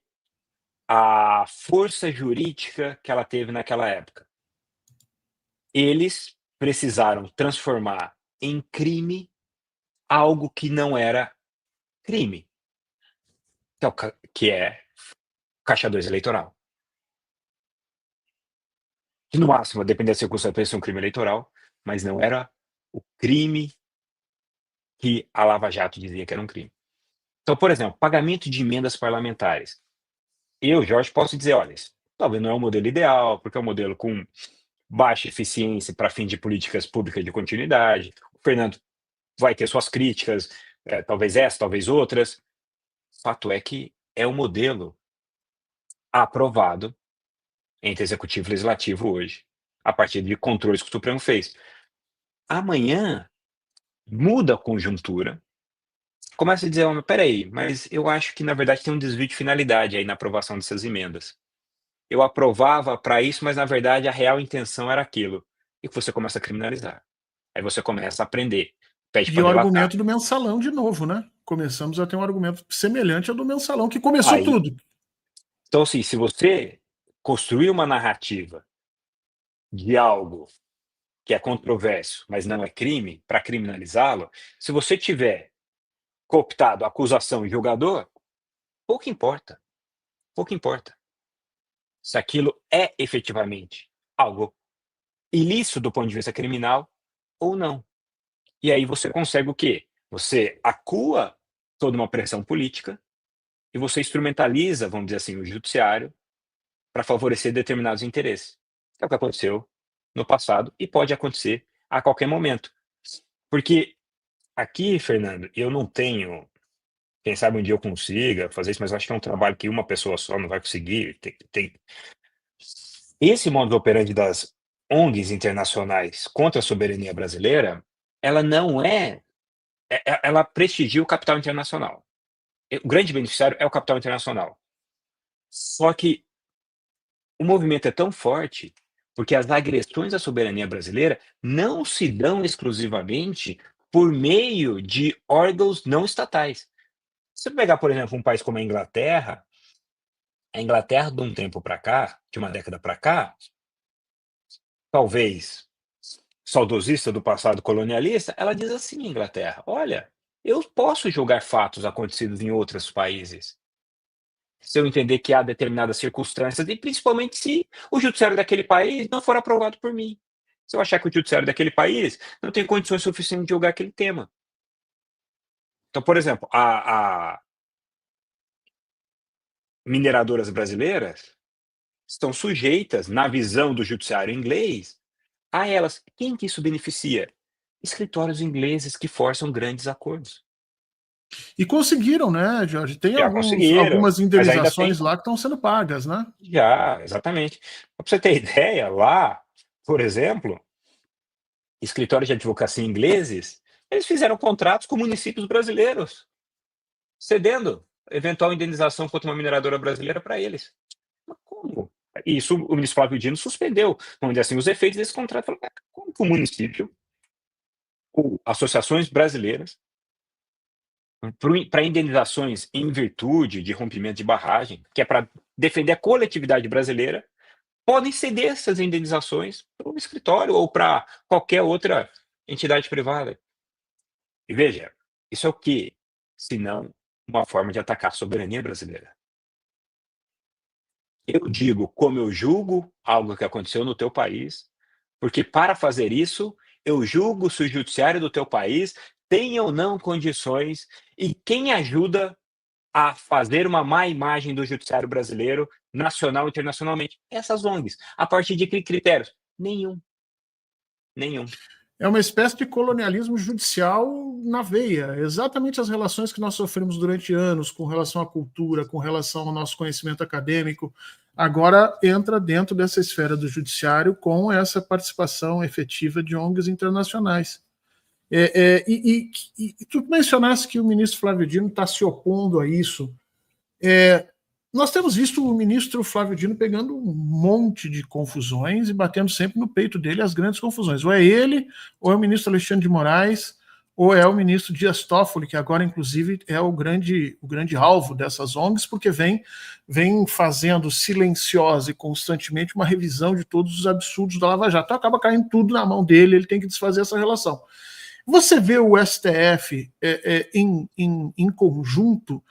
a força jurídica que ela teve naquela época? Eles precisaram transformar em crime algo que não era crime, que é caixa 2 eleitoral. Que no máximo, a depender da circunstância, pode ser um crime eleitoral, mas não era o crime que a Lava Jato dizia que era um crime. Então, por exemplo, pagamento de emendas parlamentares. Eu, Jorge, posso dizer, olha, isso talvez não é o modelo ideal, porque é um modelo com baixa eficiência para fim de políticas públicas de continuidade. O Fernando vai ter suas críticas, talvez essa, talvez outras. Fato é que é o modelo aprovado entre Executivo e Legislativo hoje, a partir de controles que o Supremo fez. Amanhã muda a conjuntura, começa a dizer: "Ó, peraí, mas eu acho que na verdade tem um desvio de finalidade aí na aprovação dessas emendas. Eu aprovava para isso, mas na verdade a real intenção era aquilo". E você começa a criminalizar. Aí você começa a prender, pede E para o delatar. argumento do mensalão de novo, né? Começamos a ter um argumento semelhante ao do mensalão, que começou Aí, tudo. então assim, se você construir uma narrativa de algo que é controverso, mas não é crime, para criminalizá-lo, se você tiver cooptado acusação e julgador, pouco importa, pouco importa se aquilo é efetivamente algo ilícito do ponto de vista criminal ou não. E aí você consegue o quê? Você acua toda uma pressão política e você instrumentaliza, vamos dizer assim, o judiciário para favorecer determinados interesses. É o que aconteceu no passado e pode acontecer a qualquer momento. Porque aqui, Fernando, eu não tenho, quem sabe um dia eu consiga fazer isso, mas eu acho que é um trabalho que uma pessoa só não vai conseguir. Esse modus operandi das ONGs internacionais contra a soberania brasileira, ela não ela prestigia o capital internacional. O grande beneficiário é o capital internacional. Só que o movimento é tão forte, porque as agressões à soberania brasileira não se dão exclusivamente por meio de órgãos não estatais. Se você pegar, por exemplo, um país como a Inglaterra de um tempo para cá, de uma década para cá, talvez saudosista do passado colonialista, ela diz assim, Inglaterra: "Olha, eu posso julgar fatos acontecidos em outros países, se eu entender que há determinadas circunstâncias e principalmente se o judiciário daquele país não for aprovado por mim. Se eu achar que o judiciário daquele país não tem condições suficientes de julgar aquele tema". Então, por exemplo, a mineradoras brasileiras estão sujeitas, na visão do judiciário inglês, a elas. Quem que isso beneficia? Escritórios ingleses que forçam grandes acordos. E conseguiram, né, Jorge? Tem Já conseguiram, algumas mas ainda tem. indenizações lá que estão sendo pagas, né? Já, exatamente. Para você ter ideia, lá, por exemplo, escritórios de advocacia ingleses, eles fizeram contratos com municípios brasileiros, cedendo eventual indenização contra uma mineradora brasileira para eles. Mas como? Isso o ministro Flávio Dino suspendeu, vamos dizer assim, os efeitos desse contrato. Falou: "Mas como que o município ou associações brasileiras, para indenizações em virtude de rompimento de barragem, que é para defender a coletividade brasileira, podem ceder essas indenizações para um escritório ou para qualquer outra entidade privada?". E veja, isso é o quê? Se não uma forma de atacar a soberania brasileira. Eu digo como eu julgo algo que aconteceu no teu país, porque para fazer isso, eu julgo se o judiciário do teu país tem ou não condições e quem ajuda a fazer uma má imagem do judiciário brasileiro, nacional e internacionalmente. Essas ONGs. A partir de que critérios? Nenhum, nenhum. É uma espécie de colonialismo judicial na veia. Exatamente as relações que nós sofremos durante anos com relação à cultura, com relação ao nosso conhecimento acadêmico, agora entra dentro dessa esfera do judiciário com essa participação efetiva de ONGs internacionais. E tu mencionaste que o ministro Flávio Dino está se opondo a isso. Nós temos visto o ministro Flávio Dino pegando um monte de confusões e batendo sempre no peito dele as grandes confusões. Ou é ele, ou é o ministro Alexandre de Moraes, ou é o ministro Dias Toffoli, que agora, inclusive, é o grande alvo dessas ONGs, porque vem fazendo silenciosa e constantemente uma revisão de todos os absurdos da Lava Jato. Então acaba caindo tudo na mão dele, ele tem que desfazer essa relação. Você vê o STF em conjunto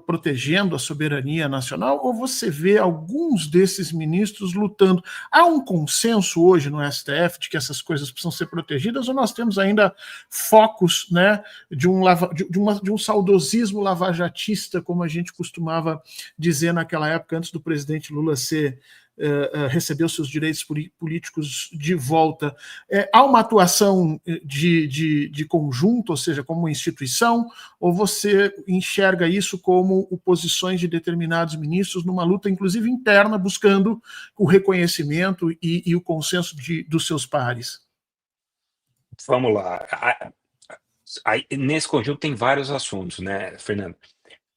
protegendo a soberania nacional, ou você vê alguns desses ministros lutando? Há um consenso hoje no STF de que essas coisas precisam ser protegidas, ou nós temos ainda focos, né, de um saudosismo lavajatista, como a gente costumava dizer naquela época, antes do presidente Lula receber os seus direitos políticos de volta? Há uma atuação de conjunto, ou seja, como uma instituição, ou você enxerga isso como posições de determinados ministros numa luta, inclusive interna, buscando o reconhecimento e o consenso dos seus pares? Vamos lá. Nesse conjunto tem vários assuntos, né, Fernando?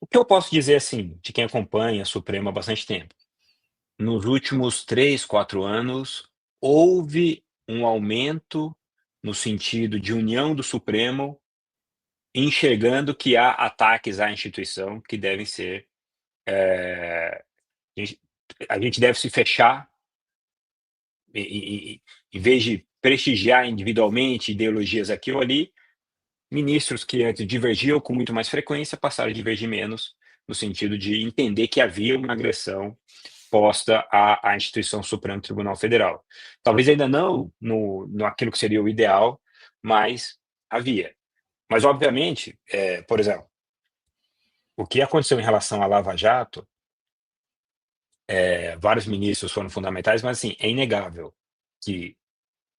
O que eu posso dizer, assim, de quem acompanha a Suprema há bastante tempo? Nos últimos 3, 4 anos, houve um aumento no sentido de união do Supremo, enxergando que há ataques à instituição que devem ser, a gente a gente deve se fechar em vez de prestigiar individualmente ideologias aqui ou ali, ministros que antes divergiam com muito mais frequência passaram a divergir menos, no sentido de entender que havia uma agressão posta à instituição Supremo Tribunal Federal. Talvez ainda não no aquilo que seria o ideal, mas havia. Mas obviamente, por exemplo, o que aconteceu em relação à Lava Jato, vários ministros foram fundamentais, mas assim, é inegável que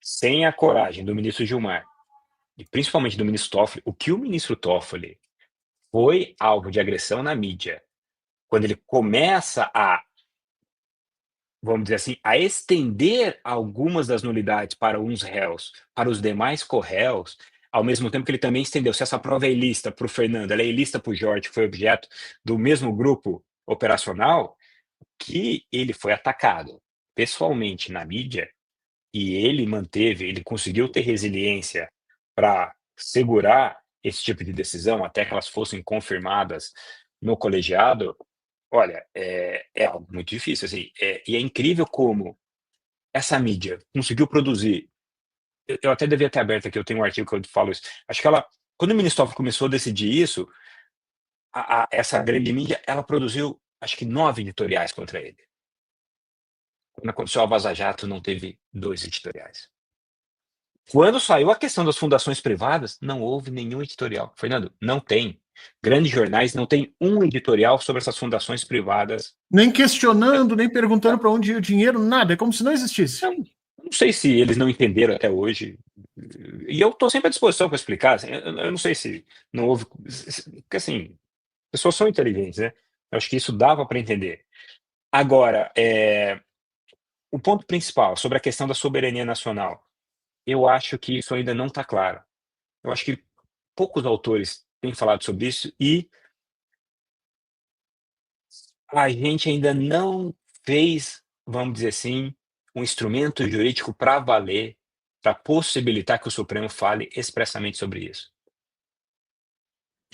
sem a coragem do ministro Gilmar, e principalmente do ministro Toffoli, o que o ministro Toffoli foi alvo de agressão na mídia, quando ele começa a, vamos dizer assim, a estender algumas das nulidades para uns réus, para os demais corréus, ao mesmo tempo que ele também estendeu, se essa prova é ilícita para o Fernando, ela é ilícita para o Jorge, que foi objeto do mesmo grupo operacional, que ele foi atacado pessoalmente na mídia, e ele conseguiu ter resiliência para segurar esse tipo de decisão até que elas fossem confirmadas no colegiado. Olha, é algo muito difícil, assim, e é incrível como essa mídia conseguiu produzir. Eu até devia ter aberto aqui, eu tenho um artigo que eu falo isso. Acho que quando o Ministério começou a decidir isso, essa grande mídia, ela produziu, acho que 9 editoriais contra ele. Quando aconteceu a Vaza Jato, não teve 2 editoriais. Quando saiu a questão das fundações privadas, não houve nenhum editorial. Fernando, não tem. Grandes jornais não têm um editorial sobre essas fundações privadas. Nem questionando, nem perguntando para onde ia o dinheiro, nada. É como se não existisse. Não sei se eles não entenderam até hoje. E eu estou sempre à disposição para explicar. Assim, eu não sei se não houve. Porque, assim, pessoas são inteligentes, né? Eu acho que isso dava para entender. Agora, o ponto principal sobre a questão da soberania nacional, eu acho que isso ainda não está claro. Eu acho que poucos autores têm falado sobre isso e a gente ainda não fez, vamos dizer assim, um instrumento jurídico para valer, para possibilitar que o Supremo fale expressamente sobre isso.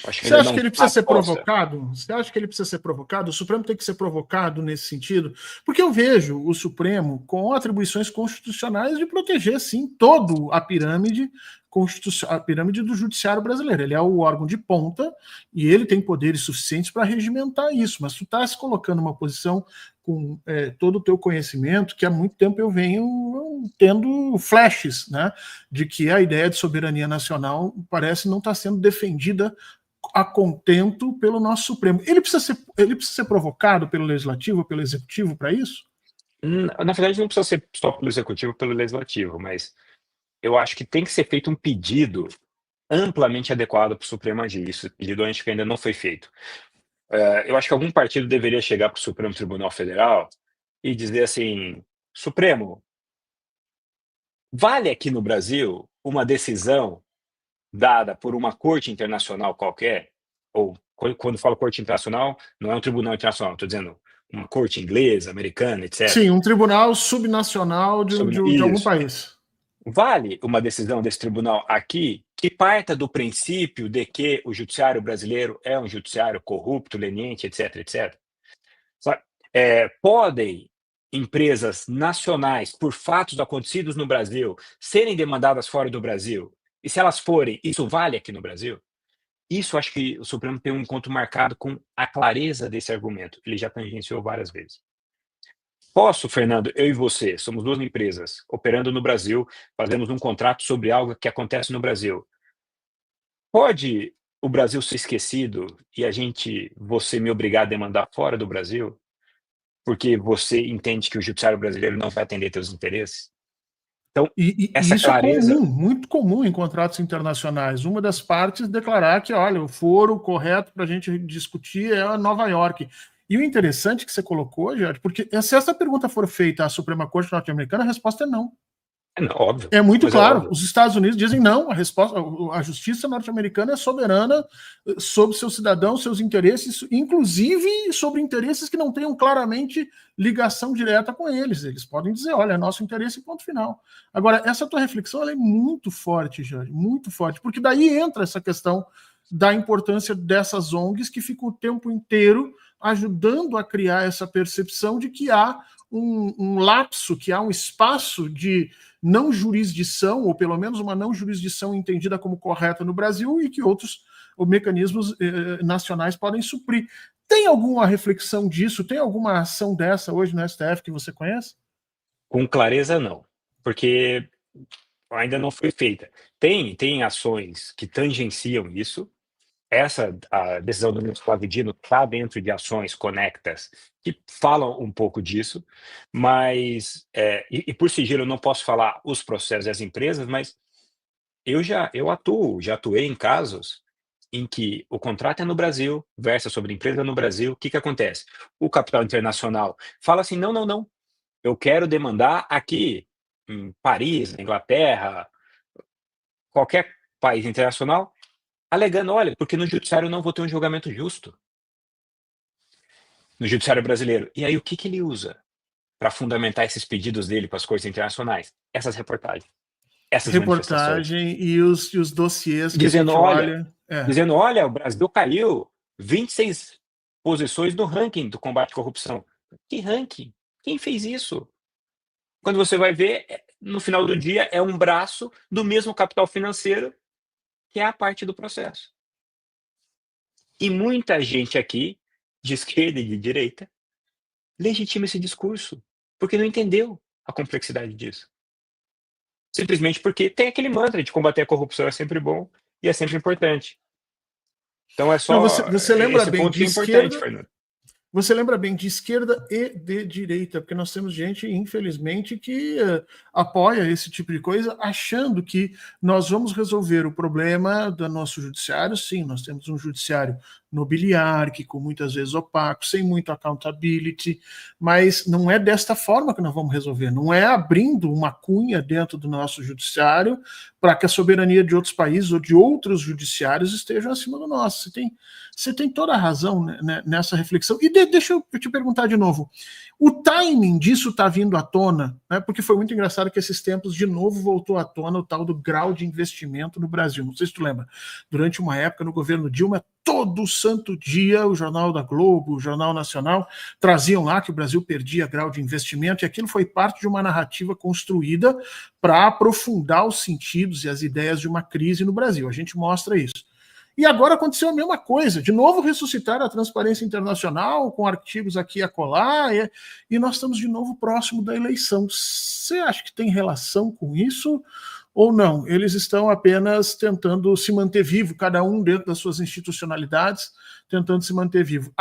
Acho que Você ainda acha não que ele precisa está ser posta. provocado? Você acha que ele precisa ser provocado? O Supremo tem que ser provocado nesse sentido? Porque eu vejo o Supremo com atribuições constitucionais de proteger, sim, toda a pirâmide do judiciário brasileiro. Ele é o órgão de ponta e ele tem poderes suficientes para regimentar isso. Mas tu está se colocando numa posição com todo o teu conhecimento, que há muito tempo eu venho tendo flashes, né, de que a ideia de soberania nacional parece não estar sendo defendida a contento pelo nosso Supremo. Ele precisa ser provocado pelo Legislativo, pelo Executivo para isso? Na verdade, não precisa ser só pelo Executivo, pelo Legislativo, mas eu acho que tem que ser feito um pedido amplamente adequado para o Supremo agir. Esse pedido acho que ainda não foi feito. Eu acho que algum partido deveria chegar para o Supremo Tribunal Federal e dizer assim: Supremo, vale aqui no Brasil uma decisão dada por uma corte internacional qualquer? Ou quando falo corte internacional, não é um tribunal internacional, estou dizendo uma corte inglesa, americana, Sim, etc. um tribunal subnacional de algum Isso. país. Vale uma decisão desse tribunal aqui que parta do princípio de que o judiciário brasileiro é um judiciário corrupto, leniente, etc, etc. Podem empresas nacionais, por fatos acontecidos no Brasil, serem demandadas fora do Brasil? E se elas forem, isso vale aqui no Brasil? Isso acho que o Supremo tem um encontro marcado com a clareza desse argumento. Ele já tangenciou várias vezes. Posso, Fernando, eu e você, somos 2 empresas operando no Brasil, fazemos um contrato sobre algo que acontece no Brasil. Pode o Brasil ser esquecido e você me obrigar a demandar fora do Brasil? Porque você entende que o judiciário brasileiro não vai atender teus interesses? Então, E essa isso é clareza. comum, muito comum em contratos internacionais. Uma das partes declarar que, olha, o foro correto para a gente discutir é a Nova York. E o interessante que você colocou, Jorge, porque se essa pergunta for feita à Suprema Corte norte-americana, a resposta é não. Não, óbvio, É muito mas é claro. óbvio. Os Estados Unidos dizem não, a justiça norte-americana é soberana sobre seus cidadãos, seus interesses, inclusive sobre interesses que não tenham claramente ligação direta com eles. Eles podem dizer, olha, é nosso interesse, ponto final. Agora, essa tua reflexão ela é muito forte, Jorge, muito forte, porque daí entra essa questão da importância dessas ONGs que ficam o tempo inteiro ajudando a criar essa percepção de que há um lapso, que há um espaço de não jurisdição, ou pelo menos uma não jurisdição entendida como correta no Brasil, e que outros mecanismos nacionais podem suprir. Tem alguma reflexão disso? Tem alguma ação dessa hoje no STF que você conhece? Com clareza, não, porque ainda não foi feita. Tem ações que tangenciam isso. Essa a decisão do ministro Flávio Dino está dentro de ações conectas que falam um pouco disso, mas, e por sigilo eu não posso falar os processos das empresas, mas já atuei em casos em que o contrato é no Brasil, versa sobre empresa no Brasil, o que que acontece? O capital internacional fala assim: "Não, não, não, eu quero demandar aqui em Paris, na Inglaterra, qualquer país internacional", alegando: "Olha, porque no judiciário eu não vou ter um julgamento justo, no judiciário brasileiro". E aí o que que ele usa para fundamentar esses pedidos dele para as cortes internacionais? Essas reportagens, essas manifestações, Reportagem e os dossiês que a dizendo: gente "Olha", olha. "O Brasil caiu 26 posições no ranking do combate à corrupção". Que ranking? Quem fez isso? Quando você vai ver, no final do dia é um braço do mesmo capital financeiro que é a parte do processo. E muita gente aqui, de esquerda e de direita, legitima esse discurso, porque não entendeu a complexidade disso. Simplesmente porque tem aquele mantra de combater a corrupção é sempre bom e é sempre importante. Então é Não, só você lembra esse bem ponto de que é importante, esquerda. Fernando. Você lembra bem de esquerda e de direita, porque nós temos gente, infelizmente, que apoia esse tipo de coisa, achando que nós vamos resolver o problema do nosso judiciário. Sim, nós temos um judiciário nobiliárquico, muitas vezes opaco, sem muito accountability, mas não é desta forma que nós vamos resolver. Não é abrindo uma cunha dentro do nosso judiciário para que a soberania de outros países ou de outros judiciários estejam acima do nosso. Você tem toda a razão, né, nessa reflexão. E deixa eu te perguntar de novo. O timing disso está vindo à tona, né, porque foi muito engraçado que esses tempos, de novo, voltou à tona o tal do grau de investimento no Brasil. Não sei se tu lembra. Durante uma época, no governo Dilma, todo santo dia, o Jornal da Globo, o Jornal Nacional, traziam lá que o Brasil perdia grau de investimento, e aquilo foi parte de uma narrativa construída para aprofundar os sentidos e as ideias de uma crise no Brasil. A gente mostra isso. E agora aconteceu a mesma coisa. De novo ressuscitaram a transparência internacional, com artigos aqui e acolá, e nós estamos de novo próximo da eleição. Você acha que tem relação com isso ou não? Eles estão apenas tentando se manter vivo, cada um dentro das suas institucionalidades, tentando se manter vivo.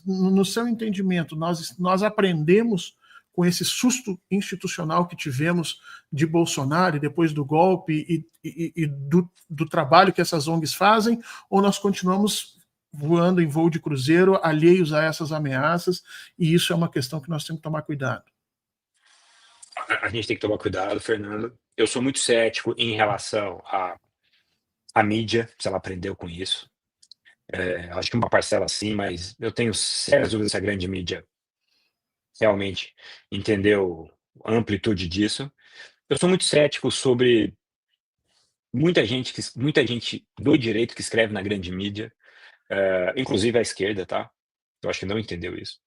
No seu entendimento, nós aprendemos com esse susto institucional que tivemos de Bolsonaro e depois do golpe e do trabalho que essas ONGs fazem, ou nós continuamos voando em voo de cruzeiro, alheios a essas ameaças, e isso é uma questão que nós temos que tomar cuidado. A gente tem que tomar cuidado, Fernando. Eu sou muito cético em relação à mídia, se ela aprendeu com isso. Acho que uma parcela sim, mas eu tenho sérias dúvidas se a grande mídia realmente entendeu a amplitude disso. Eu sou muito cético sobre muita gente do direito que escreve na grande mídia, inclusive a esquerda, tá? Eu acho que não entendeu isso.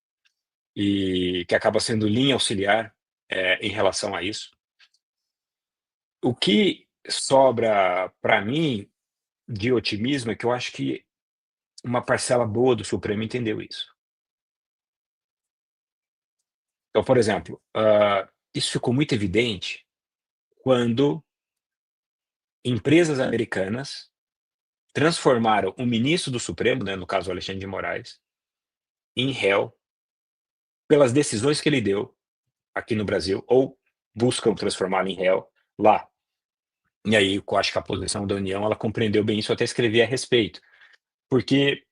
E que acaba sendo linha auxiliar, em relação a isso. O que sobra para mim de otimismo é que eu acho que uma parcela boa do Supremo entendeu isso. Então, por exemplo, isso ficou muito evidente quando empresas americanas transformaram o ministro do Supremo, né, no caso o Alexandre de Moraes, em réu pelas decisões que ele deu aqui no Brasil, ou buscam transformá-lo em réu lá. E aí eu acho que a posição da União ela compreendeu bem isso, eu até escrevi a respeito. Porque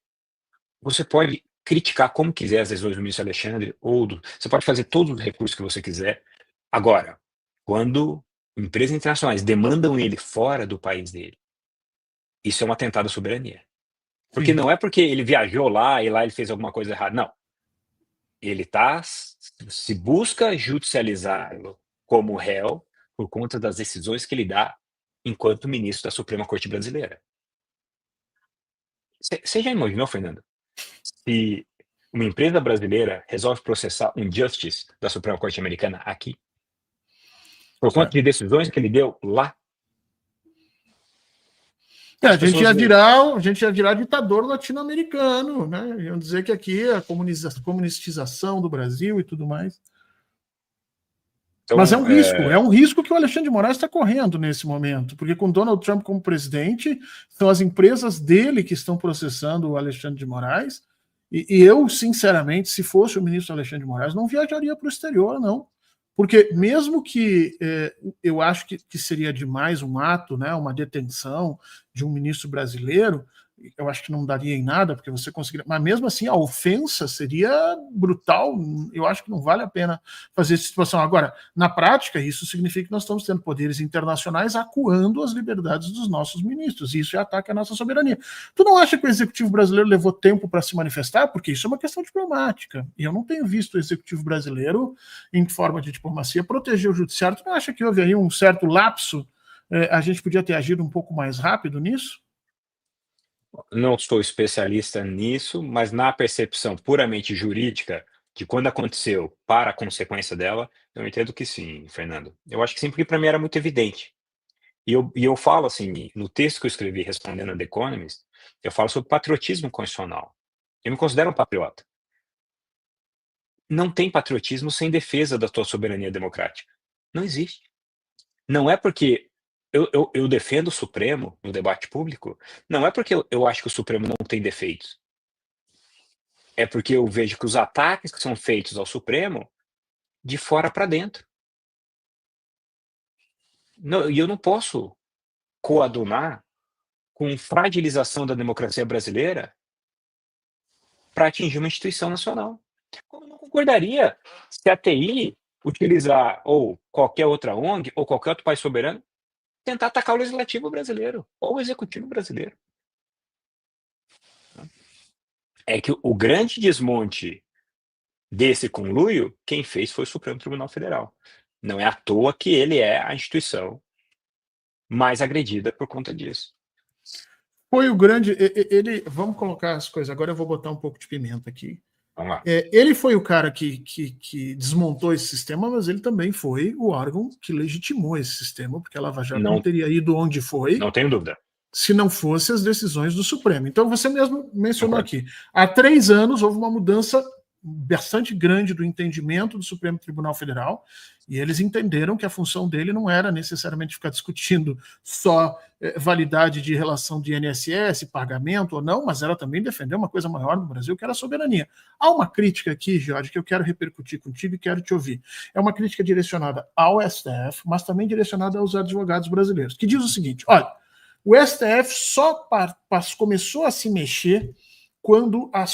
você pode criticar como quiser as decisões do ministro Alexandre, você pode fazer todos os recursos que você quiser. Agora, quando empresas internacionais demandam ele fora do país dele, isso é um atentado à soberania. Porque Sim. não é porque ele viajou lá e lá ele fez alguma coisa errada, não. Ele se busca judicializá-lo como réu por conta das decisões que ele dá enquanto ministro da Suprema Corte Brasileira. Você já imaginou, Fernando, se uma empresa brasileira resolve processar um justice da Suprema Corte Americana aqui, por conta Certo. de decisões que ele deu lá? A As gente pessoas. a gente ia virar ditador latino-americano, né? Iam dizer que aqui a comunistização do Brasil e tudo mais. Mas Então, é um risco que o Alexandre de Moraes está correndo nesse momento, porque com Donald Trump como presidente, são as empresas dele que estão processando o Alexandre de Moraes, e eu, sinceramente, se fosse o ministro Alexandre de Moraes, não viajaria para o exterior, não. Porque mesmo que eu acho que seria demais um ato, né, uma detenção de um ministro brasileiro, eu acho que não daria em nada, porque você conseguiria. Mas mesmo assim, a ofensa seria brutal. Eu acho que não vale a pena fazer essa situação. Agora, na prática, isso significa que nós estamos tendo poderes internacionais acuando as liberdades dos nossos ministros. E isso é ataque à nossa soberania. Tu não acha que o executivo brasileiro levou tempo para se manifestar? Porque isso é uma questão diplomática. E eu não tenho visto o executivo brasileiro, em forma de diplomacia, proteger o judiciário. Tu não acha que houve aí um certo lapso? A gente podia ter agido um pouco mais rápido nisso? não sou especialista nisso, mas na percepção puramente jurídica de quando aconteceu para a consequência dela, eu entendo que sim, Fernando. Eu acho que sim, porque para mim era muito evidente. E eu falo assim, no texto que eu escrevi respondendo a The Economist, eu falo sobre patriotismo constitucional. Eu me considero um patriota. Não tem patriotismo sem defesa da tua soberania democrática. Não existe. Não é porque eu defendo o Supremo no debate público, não é porque eu acho que o Supremo não tem defeitos. É porque eu vejo que os ataques que são feitos ao Supremo, de fora para dentro. E eu não posso coadunar com fragilização da democracia brasileira para atingir uma instituição nacional. Como eu não concordaria se a TI utilizar, ou qualquer outra ONG, ou qualquer outro país soberano, tentar atacar o legislativo brasileiro, ou o executivo brasileiro. É que o grande desmonte desse conluio, quem fez foi o Supremo Tribunal Federal. Não é à toa que ele é a instituição mais agredida por conta disso. Foi o grande. Ele. Vamos colocar as coisas. Agora eu vou botar um pouco de pimenta aqui. Vamos lá. Ele foi o cara que desmontou esse sistema, mas ele também foi o órgão que legitimou esse sistema, porque a Lava Jato não Não, teria ido onde foi não tenho dúvida. se não fossem as decisões do Supremo. Então, você mesmo mencionou Concordo. aqui, há 3 anos houve uma mudança bastante grande do entendimento do Supremo Tribunal Federal, e eles entenderam que a função dele não era necessariamente ficar discutindo só validade de relação de INSS, pagamento ou não, mas era também defender uma coisa maior no Brasil, que era a soberania. Há uma crítica aqui, Jorge, que eu quero repercutir contigo e quero te ouvir. É uma crítica direcionada ao STF, mas também direcionada aos advogados brasileiros, que diz o seguinte: olha, o STF só começou a se mexer quando as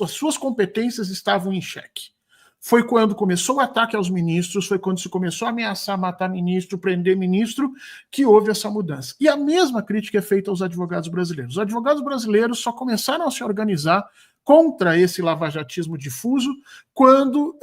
suas competências estavam em xeque. Foi quando começou o ataque aos ministros, foi quando se começou a ameaçar matar ministro, prender ministro, que houve essa mudança. E a mesma crítica é feita aos advogados brasileiros. Os advogados brasileiros só começaram a se organizar contra esse lavajatismo difuso quando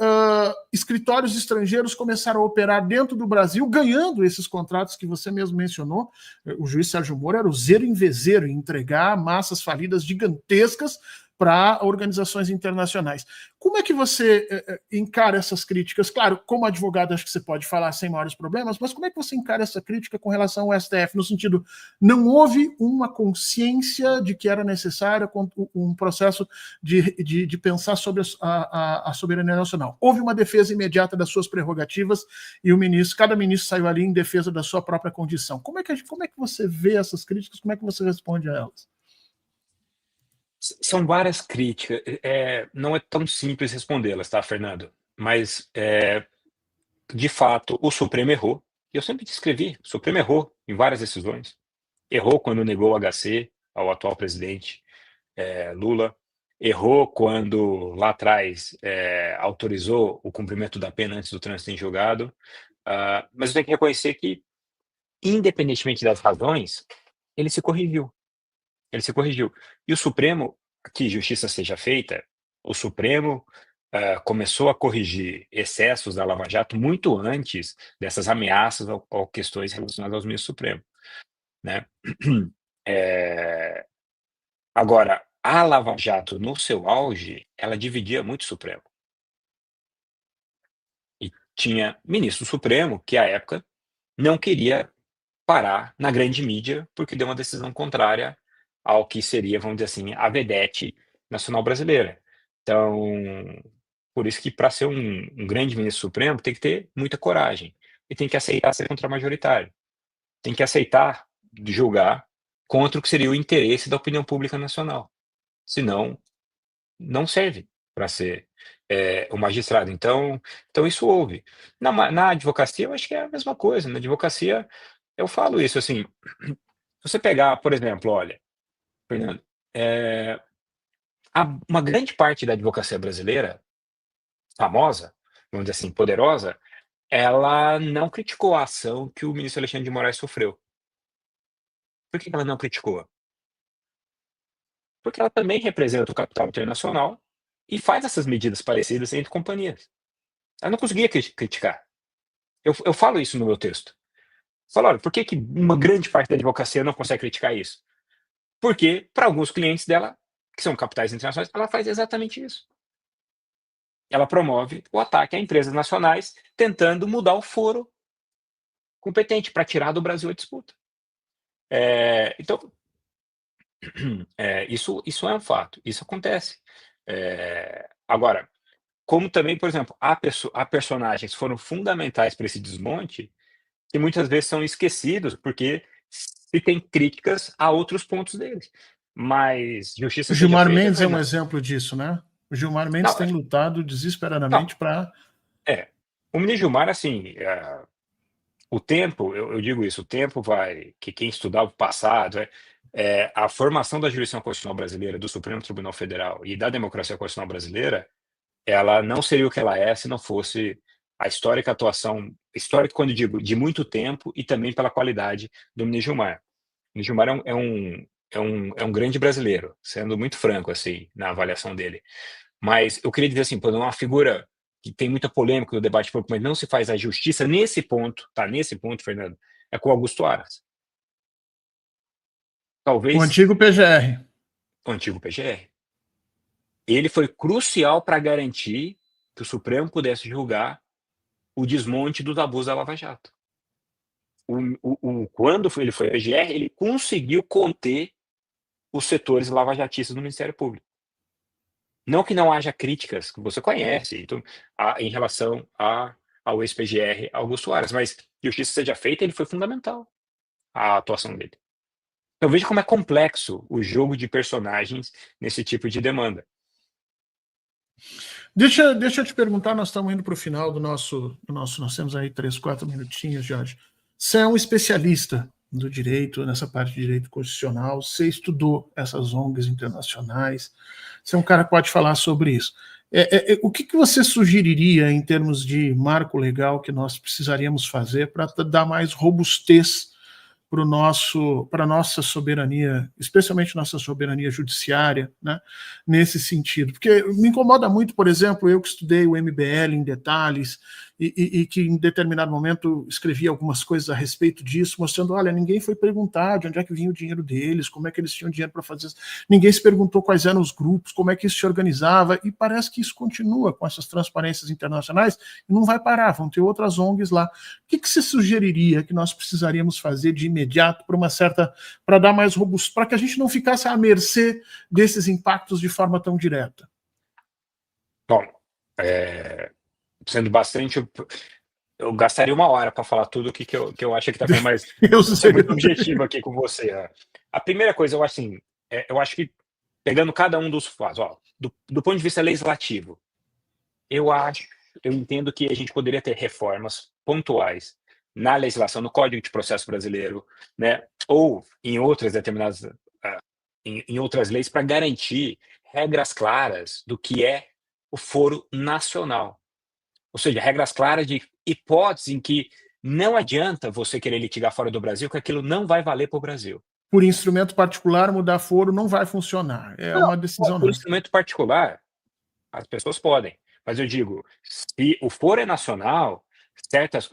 escritórios estrangeiros começaram a operar dentro do Brasil, ganhando esses contratos que você mesmo mencionou. O juiz Sérgio Moro era o zero em vezeiro em entregar massas falidas gigantescas para organizações internacionais. Como é que você encara essas críticas? Claro, como advogado, acho que você pode falar sem maiores problemas, mas como é que você encara essa crítica com relação ao STF? No sentido, não houve uma consciência de que era necessário um processo de pensar sobre a soberania nacional. Houve uma defesa imediata das suas prerrogativas e cada ministro saiu ali em defesa da sua própria condição. Como é que você vê essas críticas? Como é que você responde a elas? São várias críticas. Não é tão simples respondê-las, tá, Fernando? Mas, de fato, o Supremo errou. E eu sempre descrevi, o Supremo errou em várias decisões. Errou quando negou o HC ao atual presidente Lula. Errou quando, lá atrás, autorizou o cumprimento da pena antes do trânsito em julgado. Mas eu tenho que reconhecer que, independentemente das razões, ele se corrigiu. Ele se corrigiu. E o Supremo, que justiça seja feita, o Supremo começou a corrigir excessos da Lava Jato muito antes dessas ameaças ou questões relacionadas aos ministros Supremo, né? Agora, a Lava Jato, no seu auge, ela dividia muito o Supremo. E tinha ministro do Supremo que, à época, não queria parar na grande mídia, porque deu uma decisão contrária ao que seria, vamos dizer assim, a vedete nacional brasileira. Então, por isso que para ser um grande ministro supremo tem que ter muita coragem e tem que aceitar ser contramajoritário. Tem que aceitar julgar contra o que seria o interesse da opinião pública nacional. Senão, não serve para ser o magistrado. Então isso houve. Na advocacia, eu acho que é a mesma coisa. Na advocacia, eu falo isso assim, se você pegar, por exemplo, olha, Fernando, uma grande parte da advocacia brasileira, famosa, vamos dizer assim, poderosa, ela não criticou a ação que o ministro Alexandre de Moraes sofreu. Por que ela não criticou? Porque ela também representa o capital internacional e faz essas medidas parecidas entre companhias. Ela não conseguia criticar. Eu falo isso no meu texto. Falo, olha, por que uma grande parte da advocacia não consegue criticar isso? Porque, para alguns clientes dela, que são capitais internacionais, ela faz exatamente isso. Ela promove o ataque a empresas nacionais, tentando mudar o foro competente para tirar do Brasil a disputa. Então, isso é um fato, isso acontece. Agora, como também, por exemplo, há personagens que foram fundamentais para esse desmonte, que muitas vezes são esquecidos, porque se tem críticas a outros pontos deles. Mas O justiça seja Gilmar feita, Mendes é um Fernando. exemplo disso, né? O Gilmar Mendes Não, tem lutado não, desesperadamente para. o ministro Gilmar, assim, o tempo, eu digo isso, o tempo vai, que quem estudar o passado, a formação da jurisdição constitucional brasileira, do Supremo Tribunal Federal e da democracia constitucional brasileira, ela não seria o que ela é se não fosse a histórica atuação, histórica quando eu digo, de muito tempo e também pela qualidade do ministro Gilmar. O ministro Gilmar é um grande brasileiro, sendo muito franco, assim, na avaliação dele. Mas eu queria dizer assim, por uma figura que tem muita polêmica no debate público, mas não se faz a justiça nesse ponto, tá? Nesse ponto, Fernando, é com o Augusto Aras. O Talvez antigo PGR. o antigo PGR. Ele foi crucial para garantir que o Supremo pudesse julgar o desmonte dos abusos da Lava Jato. Quando ele foi PGR, ele conseguiu conter os setores lavajatistas no Ministério Público. Não que não haja críticas, que você conhece, então, em relação ao ex-PGR Augusto Aras, mas que justiça seja feita, ele foi fundamental, a atuação dele. Então veja como é complexo o jogo de personagens nesse tipo de demanda. Deixa eu te perguntar, nós estamos indo para o final do nosso. Nós temos aí 3, 4 minutinhos, Jorge. Você é um especialista do direito, nessa parte de direito constitucional, você estudou essas ONGs internacionais, você é um cara que pode falar sobre isso. O que você sugeriria em termos de marco legal que nós precisaríamos fazer para dar mais robustez para a nossa soberania, especialmente nossa soberania judiciária, né, nesse sentido? Porque me incomoda muito, por exemplo, eu que estudei o MBL em detalhes e que em determinado momento escrevi algumas coisas a respeito disso, mostrando, olha, ninguém foi perguntar de onde é que vinha o dinheiro deles, como é que eles tinham dinheiro para fazer isso, ninguém se perguntou quais eram os grupos, como é que isso se organizava, e parece que isso continua com essas transparências internacionais e não vai parar, vão ter outras ONGs lá. O que você sugeriria que nós precisaríamos fazer de imediato para dar mais robusto, para que a gente não ficasse à mercê desses impactos de forma tão direta? Bom, sendo bastante, eu gastaria 1 hora para falar tudo o que eu acho que está vendo, mas vou ser muito objetivo aqui com você. A primeira coisa, eu acho assim, eu acho que pegando cada um dos fatos, do ponto de vista legislativo, eu entendo que a gente poderia ter reformas pontuais na legislação, no Código de Processo Brasileiro, né, ou em outras determinadas, em outras leis, para garantir regras claras do que é o foro nacional. Ou seja, regras claras de hipóteses em que não adianta você querer litigar fora do Brasil, que aquilo não vai valer para o Brasil. Por instrumento particular, mudar foro não vai funcionar. É uma decisão Por nossa. instrumento particular, as pessoas podem. Mas eu digo, se o foro é nacional, certas.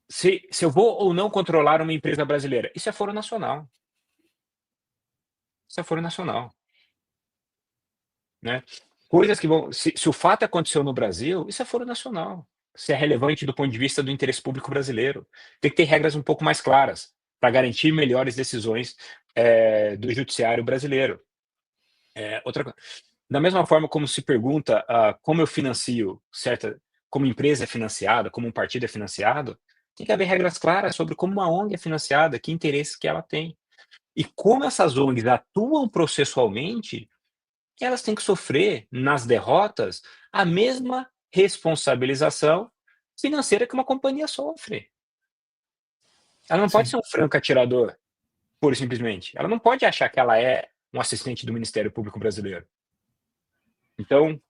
Se eu vou ou não controlar uma empresa brasileira, isso é foro nacional. Isso é foro nacional. Né? Coisas que vão. Se o fato aconteceu no Brasil, isso é foro nacional. Se é relevante do ponto de vista do interesse público brasileiro. Tem que ter regras um pouco mais claras para garantir melhores decisões do judiciário brasileiro. Outra coisa. Da mesma forma como se pergunta como eu financio como empresa é financiada, como um partido é financiado, tem que haver regras claras sobre como uma ONG é financiada, que interesses que ela tem. E como essas ONGs atuam processualmente, elas têm que sofrer, nas derrotas, a mesma responsabilização financeira que uma companhia sofre. Ela não pode ser um franco atirador, pura e simplesmente. Ela não pode achar que ela é um assistente do Ministério Público Brasileiro. Então,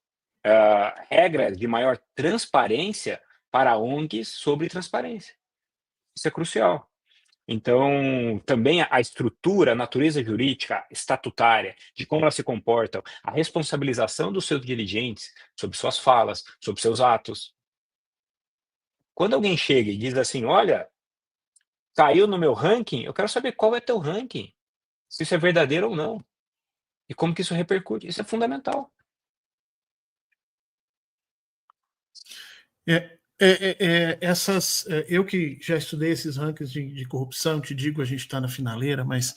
regras de maior transparência para ONGs sobre transparência. Isso é crucial. Então, também a estrutura, a natureza jurídica, estatutária, de como elas se comportam, a responsabilização dos seus dirigentes sobre suas falas, sobre seus atos. Quando alguém chega e diz assim, olha, caiu no meu ranking, eu quero saber qual é teu ranking, se isso é verdadeiro ou não, e como que isso repercute. Isso é fundamental. Eu que já estudei esses rankings de corrupção, te digo, a gente está na finaleira, mas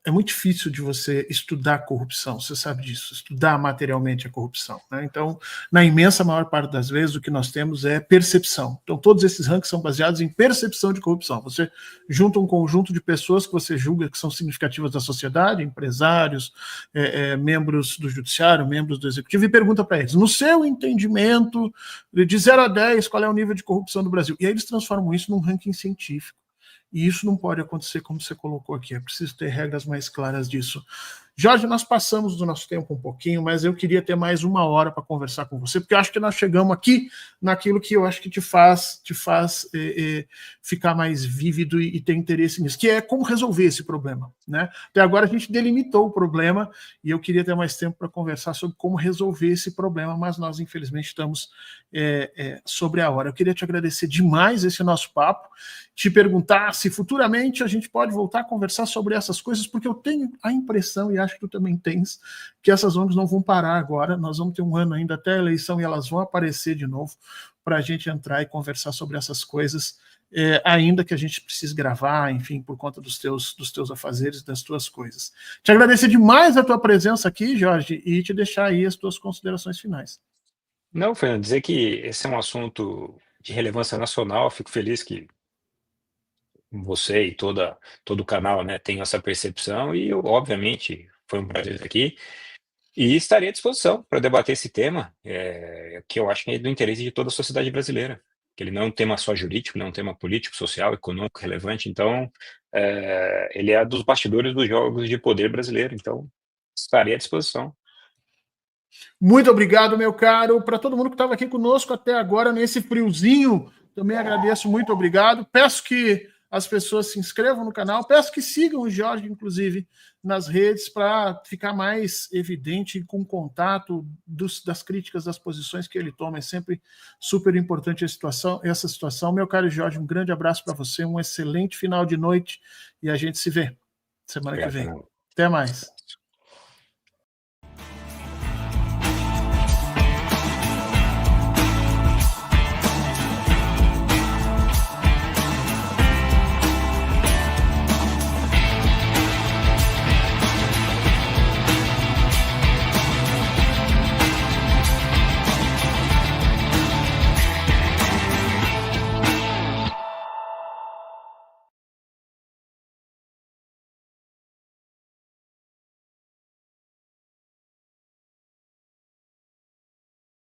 é muito difícil de você estudar corrupção, você sabe disso, estudar materialmente a corrupção. Né? Então, na imensa maior parte das vezes, o que nós temos é percepção. Então, todos esses rankings são baseados em percepção de corrupção. Você junta um conjunto de pessoas que você julga que são significativas da sociedade, empresários, membros do judiciário, membros do executivo, e pergunta para eles, no seu entendimento, de 0 a 10, qual é o nível de corrupção do Brasil? E aí eles transformam isso num ranking científico. E isso não pode acontecer como você colocou aqui. É preciso ter regras mais claras disso. Jorge, nós passamos do nosso tempo um pouquinho, mas eu queria ter mais 1 hora para conversar com você, porque eu acho que nós chegamos aqui naquilo que eu acho que te faz ficar mais vívido e ter interesse nisso, que é como resolver esse problema. Né? Até agora a gente delimitou o problema e eu queria ter mais tempo para conversar sobre como resolver esse problema, mas nós, infelizmente, estamos sobre a hora. Eu queria te agradecer demais esse nosso papo, te perguntar se futuramente a gente pode voltar a conversar sobre essas coisas, porque eu tenho a impressão, e acho que tu também tens, que essas ONGs não vão parar agora, nós vamos ter um ano ainda até a eleição e elas vão aparecer de novo para a gente entrar e conversar sobre essas coisas, ainda que a gente precise gravar, enfim, por conta dos teus afazeres, das tuas coisas. Te agradecer demais a tua presença aqui, Jorge, e te deixar aí as tuas considerações finais. Não, Fernando, dizer que esse é um assunto de relevância nacional, fico feliz que você e todo o canal, né, tenham essa percepção e, obviamente, foi um prazer estar aqui e estarei à disposição para debater esse tema, que eu acho que é do interesse de toda a sociedade brasileira, que ele não é um tema só jurídico, não é um tema político, social, econômico, relevante, então ele é dos bastidores dos jogos de poder brasileiro, então estarei à disposição. Muito obrigado, meu caro. Para todo mundo que estava aqui conosco até agora, nesse friozinho, também agradeço, muito obrigado. Peço que as pessoas se inscrevam no canal, peço que sigam o Jorge, inclusive, nas redes, para ficar mais evidente com o contato das críticas, das posições que ele toma. É sempre super importante essa situação. Meu caro Jorge, um grande abraço para você, um excelente final de noite e a gente se vê semana que vem. Até mais.